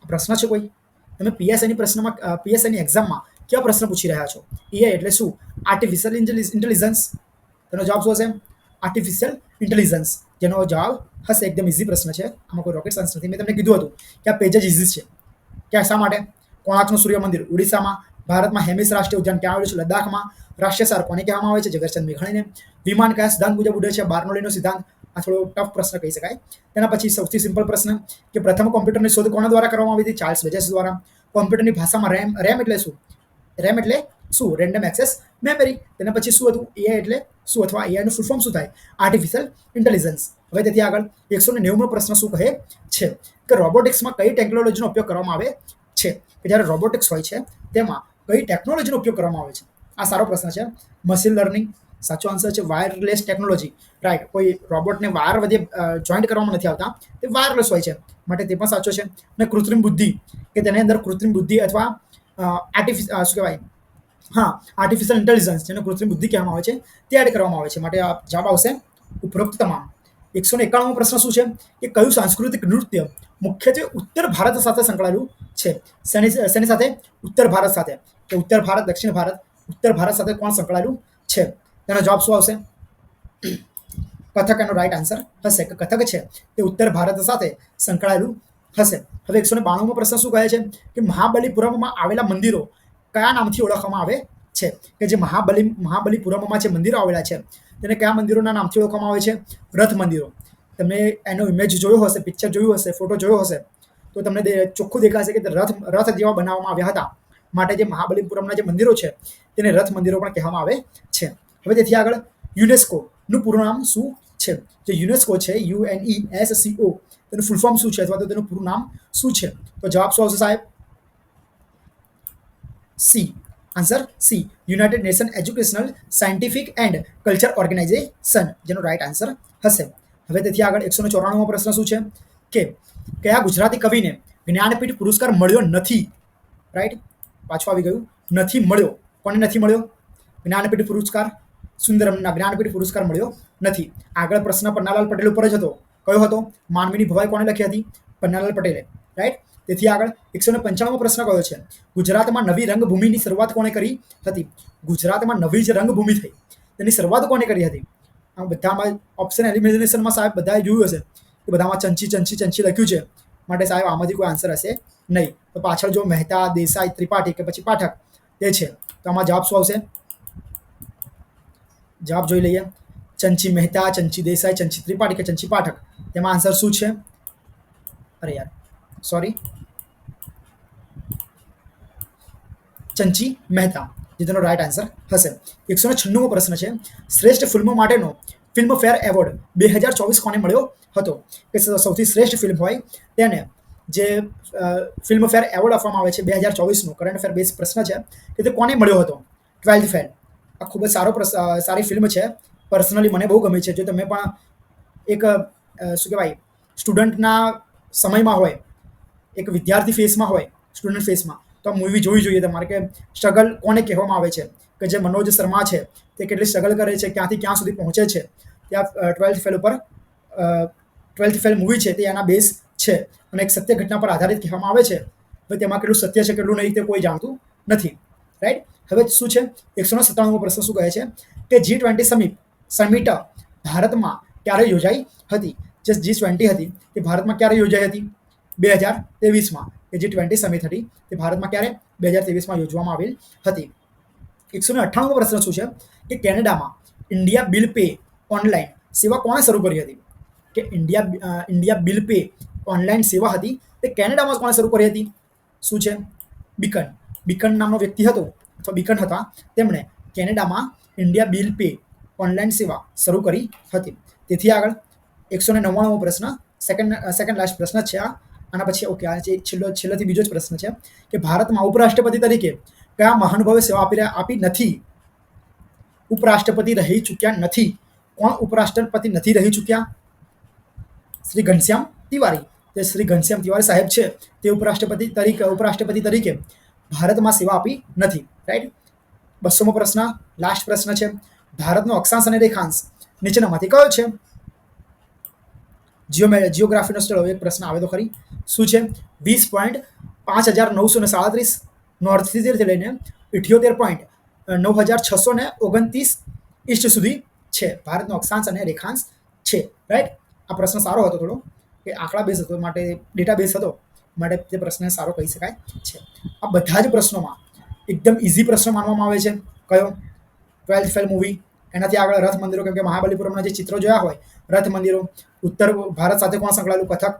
પ્રશ્ન છે કોઈ? તમે પીએસઆઈની એક્ઝામમાં કેવા પ્રશ્ન પૂછી રહ્યા છો? એઆઈ એટલે શું? Artificial intelligence. તેનો જવાબ શું હશે? આર્ટિફિશિયલ ઇન્ટેલિજન્સ, જેનો જવાબ હશે. એકદમ ઇઝી પ્રશ્ન છે, આમાં કોઈ રોકેટ સાયન્સ નથી. મેં તમને કીધું હતું કે આ પેજ જ ઇઝી છે. ક્યાં શા માટે? કોણાર્કનું સૂર્ય મંદિર ઓડિશામાં. ભારતમાં હેમિસ રાષ્ટ્રીય ઉદ્યાન ક્યાં આવેલું છે? લદ્દાખમાં. રાષ્ટ્રીય સાર કોને કહેવામાં આવે છે? ઝવેરચંદ મેઘાણીને. વિમાન કયા સિદ્ધાંત મુજબ ઉડે છે? બાર્નોલીનો સિદ્ધાંત. આ થોડો ટફ પ્રશ્ન કહી શકાય. તેના પછી સૌથી સિમ્પલ પ્રશ્ન કે પ્રથમ કોમ્પ્યુટરની શોધ કોના દ્વારા કરવામાં આવી હતી? ચાર્લ્સ બેજેસ દ્વારા. કોમ્પ્યુટરની ભાષામાં રેમ એટલે શું? રેમ એટલે શું? Random access memory. તેના પછી શું હતું? એઆઈ એટલે શું, અથવા એઆઈનું ફૂલ ફોર્મ શું થાય? Artificial intelligence. હવે તેથી આગળ 190મો પ્રશ્ન શું કહે છે કે રોબોટિક્સમાં કઈ ટેકનોલોજીનો ઉપયોગ કરવામાં આવે છે? કે જ્યારે રોબોટિક્સ હોય છે તેમાં કઈ ટેકનોલોજીનો ઉપયોગ કરવામાં આવે છે? આ સારો પ્રશ્ન છે. મશીન લર્નિંગ સાચો આન્સર છે. Wireless technology, right. કોઈ રોબોટને વાયર વધે જોઈન્ટ કરવામાં નથી આવતા, તે વાયરલેસ હોય છે, માટે તે પણ સાચો છે. અને કૃત્રિમ બુદ્ધિ, કે તેની અંદર કૃત્રિમ બુદ્ધિ અથવા શું કહેવાય, હા, આર્ટિફિશિયલ ઇન્ટેલિજન્સ, જેને કૃત્રિમ બુદ્ધિ કહેવામાં આવે છે, તે એડ કરવામાં આવે છે, માટે આ જવાબ આવશે ઉપરોક્ત તમામ. 191મો પ્રશ્ન શું છે કે કયું સાંસ્કૃતિક નૃત્ય મુખ્યત્વે ઉત્તર ભારત સાથે સંકળાયેલું છે? શેની સાથે? ઉત્તર ભારત સાથે. કે ઉત્તર ભારત, દક્ષિણ ભારત, ઉત્તર ભારત સાથે કોણ સંકળાયેલું છે? તેનો જવાબ શું આવશે? કથક એનો રાઈટ આન્સર હશે. કે કથક છે તે ઉત્તર ભારત સાથે સંકળાયેલું હશે. હવે 192મો પ્રશ્ન શું કહે છે કે મહાબલીપુરમમાં આવેલા મંદિરો કયા નામથી ઓળખવામાં આવે છે? કે જે મહાબલીપુરમમાં જે મંદિરો આવેલા છે તેને કયા મંદિરોના નામથી ઓળખવામાં આવે છે? રથ મંદિરો. તમે એનો ઇમેજ જોયો હશે, પિક્ચર જોયું હશે, ફોટો જોયો હશે, તો તમને ચોખ્ખું દેખાશે કે રથ જેવા બનાવવામાં આવ્યા હતા, માટે જે મહાબલીપુરમના જે મંદિરો છે તેને રથ મંદિરો પણ કહેવામાં આવે છે. હવે તેથી આગળ યુનેસ્કોનું પૂરું નામ શું છે? જે યુનેસ્કો છે, UNESCO, તેનું ફૂલ ફોર્મ શું છે, અથવા તો તેનું પૂરું નામ શું છે? તો જવાબ શું આવશે સાહેબ? C. Answer C, United Nation Educational, Scientific and Culture Organisation, જેનો રાઈટ આન્સર હશે. હવે તેથી આગળ 194મો પ્રશ્ન શું છે કે કયા ગુજરાતી કવિને જ્ઞાનપીઠ પુરસ્કાર મળ્યો નથી? રાઈટ, પાછું આવી ગયું, નથી મળ્યો. કોને નથી મળ્યો જ્ઞાનપીઠ પુરસ્કાર? સુંદરમના જ્ઞાનપીઠ પુરસ્કાર મળ્યો નથી. આગળ પ્રશ્ન પન્નાલાલ પટેલ ઉપર જ હતો. કયો હતો? માનવીની ભવાઈ કોને લખી હતી? પન્નાલાલ પટેલે, રાઈટ. તેથી આગળ 195મો પ્રશ્ન કયો છે? ગુજરાતમાં નવી રંગભૂમિની શરૂઆત કોણે કરી હતી? ગુજરાતમાં નવી જ રંગભૂમિ થઈ, તેની શરૂઆત કોણે કરી હતી? આ બધામાં ઓપ્શન એલિમિનેશનમાં સાહેબ બધાએ જોયું હશે કે બધામાં ચંચી ચંચી ચંચી લખ્યું છે, માટે સાહેબ આમાંથી કોઈ આન્સર હશે નહીં. તો પાછળ જો મહેતા, દેસાઈ, ત્રિપાઠી કે પછી પાઠક તે છે, તો આમાં જવાબ શું આવશે? જવાબ જોઈ લઈએ. ચંચી મહેતા, ચંચી દેસાઈ, ચંચી ત્રિપાઠી કે ચંચી પાઠક, તેમાં આન્સર શું છે? અરે યાર, સોરી, ચંચી મહેતા, જે તેનો રાઈટ આન્સર હશે. 196મો પ્રશ્ન છે શ્રેષ્ઠ ફિલ્મો માટેનો ફિલ્મફેર એવોર્ડ 2024 કોને મળ્યો હતો? કે સૌથી શ્રેષ્ઠ ફિલ્મ હોય તેને જે ફિલ્મફેર એવોર્ડ આપવામાં આવે છે 2024નો કરંટ અફેર બેઝ પ્રશ્ન છે કે તે કોને મળ્યો હતો? 12th fail. આ ખૂબ જ સારી ફિલ્મ છે. પર્સનલી મને બહુ ગમી છે. જો તમે પણ એક શું કહેવાય સ્ટુડન્ટના સમયમાં હોય, એક વિદ્યાર્થી ફેસમાં હોય, સ્ટુડન્ટ ફેસમાં, તો આ મૂવી જોવી જોઈએ તમારે, કે સ્ટ્રગલ કોને કહેવામાં આવે છે, કે જે મનોજ શર્મા છે તે કેટલી સ્ટ્રગલ કરે છે, ક્યાંથી ક્યાં સુધી પહોંચે છે. ત્યાં 12th ફેલ ઉપર 12th ફેલ મૂવી છે તે એના બેઝ છે, અને એક સત્ય ઘટના પર આધારિત કહેવામાં આવે છે. હવે તેમાં કેટલું સત્ય છે કેટલું નહીં તે કોઈ જાણતું નથી, રાઈટ. હવે શું છે 197મો પ્રશ્ન શું કહે છે કે G20 સમિટ ભારતમાં ક્યારે યોજાઈ હતી? જે G20 હતી તે ભારતમાં ક્યારે યોજાઈ હતી? 2023માં. કે G20 સમિટ હતી તે ભારતમાં ક્યારે? 2023માં યોજવામાં આવેલ હતી. 198મો પ્રશ્ન શું છે કે કેનેડામાં ઇન્ડિયા બિલ પે ઓનલાઈન સેવા કોણે શરૂ કરી હતી? કે ઇન્ડિયા બિલ પે ઓનલાઈન સેવા હતી તે કેનેડામાં કોણે શરૂ કરી હતી? શું છે? બીકન નામનો વ્યક્તિ હતો અથવા બીકન હતા, તેમણે કેનેડામાં ઇન્ડિયા બિલ પે ઓનલાઈન સેવા શરૂ કરી હતી. તેથી આગળ 199મો પ્રશ્ન, સેકન્ડ લાસ્ટ પ્રશ્ન છે આ. આના પછી ઓકે, આ જે છેલ્લેથી બીજો જ પ્રશ્ન છે કે ભારતમાં ઉપરાષ્ટ્રપતિ તરીકે કયા મહાનુભાવે સેવા આપી નથી? ઉપરાષ્ટ્રપતિ રહી ચૂક્યા નથી. કોણ ઉપરાષ્ટ્રપતિ નથી રહી ચૂક્યા? શ્રી ઘનશ્યામ તિવારી. જે શ્રી ઘનશ્યામ તિવારી સાહેબ છે તે ઉપરાષ્ટ્રપતિ તરીકે ભારતમાં સેવા આપી નથી, રાઈટ. 200મો પ્રશ્ન, લાસ્ટ પ્રશ્ન છે ભારતનો અક્ષાંશ અને રેખાંશ નીચેનામાંથી કયો છે? જીઓગ્રાફીનો સ્થળો એક પ્રશ્ન આવે તો ખરી. શું છે? 20.5937 નોર્થથી લઈને 78.9629 ઈસ્ટ સુધી છે ભારતનો અક્ષાંશ અને રેખાંશ છે. રાઈટ, આ પ્રશ્ન સારો હતો થોડો, કે આંકડા બેઝ હતો માટે ડેટા બેઝ હતો માટે તે પ્રશ્ન સારો કહી શકાય છે. આ બધા જ પ્રશ્નોમાં એકદમ ઇઝી પ્રશ્ન માનવામાં આવે છે. કયો? 12th fail movie. એનાથી આગળ રથ મંદિરો, કેમ કે મહાબલીપુરમના જે ચિત્રો જોયા હોય, રથ મંદિરો. ઉત્તર ભારત સાથે કોણ સંકળાયેલું? કથક.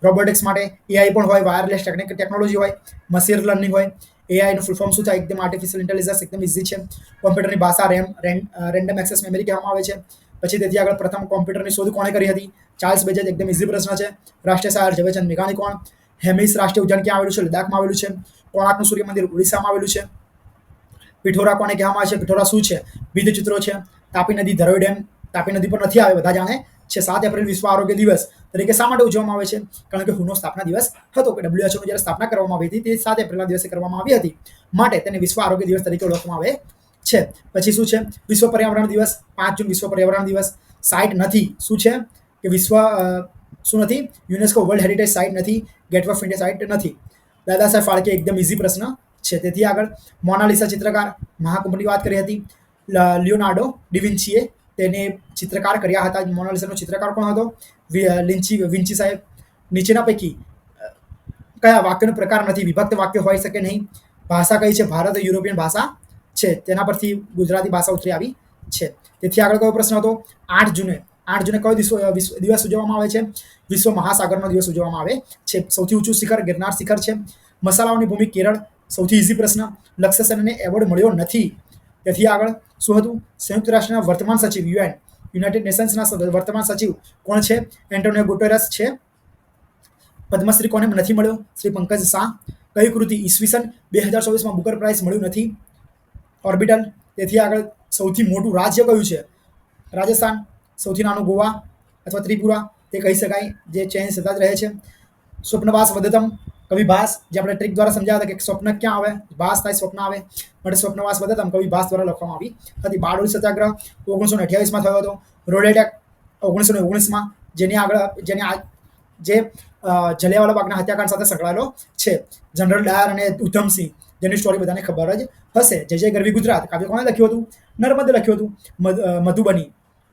રોબોટિક્સ માટે એઆઈ પણ હોય, વાયરલેસ ટેકનોલોજી હોય, મશીન લર્નિંગ હોય. એઆઈનું ફૂલ ફોર્મ શું થાય? એકદમ આર્ટિફિશિયલ ઇન્ટેલિજન્સ, એકદમ ઇઝી છે. કોમ્પ્યુટરની ભાષા રેન્ડમ એક્સેસ મેમરી કહેવામાં આવે છે. પછી તેથી આગળ પ્રથમ કોમ્પ્યુટરની શોધ કોણે કરી હતી? ચાર્લ્સ બેજેજ. એકદમ ઇઝી પ્રશ્ન છે. રાષ્ટ્રીય શાયર ઝવેરચંદ મેઘાણી કોણ? હેમિસ રાષ્ટ્રીય ઉદ્યાન ક્યાં આવેલું છે? લદ્દાખમાં આવેલું છે. કોણાર્કનું સૂર્ય મંદિર ઓડિશામાં આવેલું છે. પિઠોરા કોને કહેવામાં આવે છે? પિઠોરા શું છે? વિવિધ ચિત્રો છે. તાપી નદી, ધરોઈ ડેમ. તાપી નદી પર નથી આવે, બધા જાણે છે. 7 એપ્રિલ વિશ્વ આરોગ્ય દિવસ તરીકે શા માટે ઉજવવામાં આવે છે? કારણ કે હુનો સ્થાપના દિવસ હતો, કે WHO ની જ્યારે સ્થાપના કરવામાં આવી હતી તે 7 એપ્રિલના દિવસે કરવામાં આવી હતી, માટે તેને વિશ્વ આરોગ્ય દિવસ તરીકે ઓળખવામાં આવે છે. પછી શું છે? વિશ્વ પર્યાવરણ દિવસ. 5 જૂન વિશ્વ પર્યાવરણ દિવસ. સાઇટ નથી. શું છે? કે વિશ્વ શું નથી? યુનેસ્કો વર્લ્ડ હેરિટેજ સાઇટ નથી. ગેટવે ઓફ ઇન્ડિયા સાઇટ નથી. દાદા સાહેબ ફાળકે. એકદમ ઇઝી પ્રશ્ન છે. તેથી આગળ મોનાલિસા ચિત્રકાર, મહાકુંભની વાત કરી હતી. લિયોનાર્ડો ડિવિન્ચીએ તેને ચિત્રકાર કર્યા હતા. મોનાલિસાનો ચિત્રકાર કોણ હતો? વિન્ચી સાહેબ. નીચેના પૈકી કયા વાક્યનો પ્રકાર નથી? વિભક્ત વાક્ય હોઈ શકે નહીં. ભાષા કઈ છે? ભારત યુરોપિયન ભાષા છે. તેના પરથી ગુજરાતી ભાષા ઉતરી આવી છે. તેથી આગળ કયો પ્રશ્ન હતો? 8 જૂને કયો દિવસ ઉજવવામાં આવે છે? વિશ્વ મહાસાગરનો દિવસ ઉજવવામાં આવે છે. સૌથી ઊંચું શિખર ગિરનાર શિખર છે. મસાલાઓની ભૂમિ કેરળ. સૌથી ઇઝી પ્રશ્ન. લક્ષ્ય સેનને એવોર્ડ મળ્યો નથી. તેથી આગળ શું હતું? સંયુક્ત રાષ્ટ્રના વર્તમાન સચિવ, યુનાઇટેડ નેશન્સના વર્તમાન સચિવ કોણ છે? એન્ટોનિયો ગુટેરસ છે. પદ્મશ્રી કોને નથી મળ્યો? શ્રી પંકજ શાહ. કઈ કૃતિ ઈસવીસન 2024માં બુકર પ્રાઇઝ મળ્યું નથી? ઓર્બિટલ. તેથી આગળ સૌથી મોટું રાજ્ય કયું છે? રાજસ્થાન. સૌથી નાનું ગોવા અથવા ત્રિપુરા તે કહી શકાય, જે ચેન્જ થતા જ રહે છે. સ્વપ્નવાસ વધતમ. કવિ ભાસ, જે આપણે ટ્રીક દ્વારા સમજાવ્યા હતા કે સ્વપ્ન ક્યાં આવે? ભાસ થાય, સ્વપ્ન આવે, માટે સ્વપ્નવાસ વધતમ કવિ ભાસ દ્વારા લખવામાં આવી હતી. બારડોલી સત્યાગ્રહ 1928માં થયો હતો. રોડ એટેક 1919માં, જે જલિયાવાલા બાગના હત્યાકાંડ સાથે સંકળાયેલો છે. જનરલ ડાયર અને ઉધમસિંહ, જેની સ્ટોરી બધાને ખબર જ હશે. જય ગરવી ગુજરાત કાવ્ય કોણે લખ્યું હતું? નર્મદે લખ્યું હતું.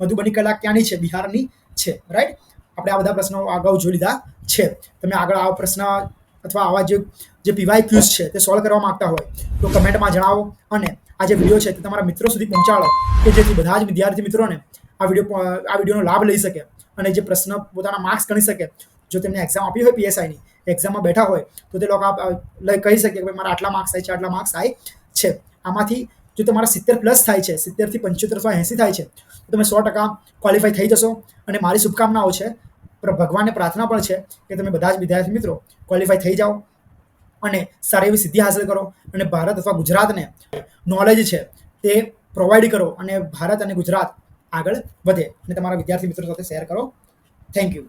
મધુબની કલા ક્યાંની છે? બિહારની છે. રાઈટ, આપણે આ બધા પ્રશ્નો અગાઉ જોઈ લીધા છે. તમે આગળ આવા પ્રશ્ન અથવા આવા જે પીવાય ક્યુઝ છે તે સોલ્વ કરવા માંગતા હોય તો કમેન્ટમાં જણાવો, અને આ જે વિડીયો છે તે તમારા મિત્રો સુધી પહોંચાડો, કે જેથી બધા જ વિદ્યાર્થી મિત્રોને આ વિડીયોનો લાભ લઈ શકે અને જે પ્રશ્ન પોતાના માર્ક્સ ગણી શકે. જો તેમને એક્ઝામ આપી હોય પીએસઆઈની, એક્ઝામમાં બેઠા હોય તો તે લોકો કહી શકે કે મારા આટલા માર્ક્સ થાય છે, આટલા માર્ક્સ થાય છે. આમાંથી જો તમારા 70+ થાય છે, 70 થી 75 અથવા 80 થાય છે, તો તમે 100% ક્વોલિફાય થઈ જશો. અને મારી શુભકામનાઓ છે, ભગવાનને પ્રાર્થના પણ છે કે તમે બધા જ વિદ્યાર્થી મિત્રો ક્વોલિફાય થઈ જાઓ અને સારી એવી સિદ્ધિ હાંસલ કરો, અને ભારત અથવા ગુજરાતને નોલેજ છે તે પ્રોવાઈડ કરો, અને ભારત અને ગુજરાત આગળ વધે, અને તમારા વિદ્યાર્થી મિત્રો સાથે શેર કરો. Thank you.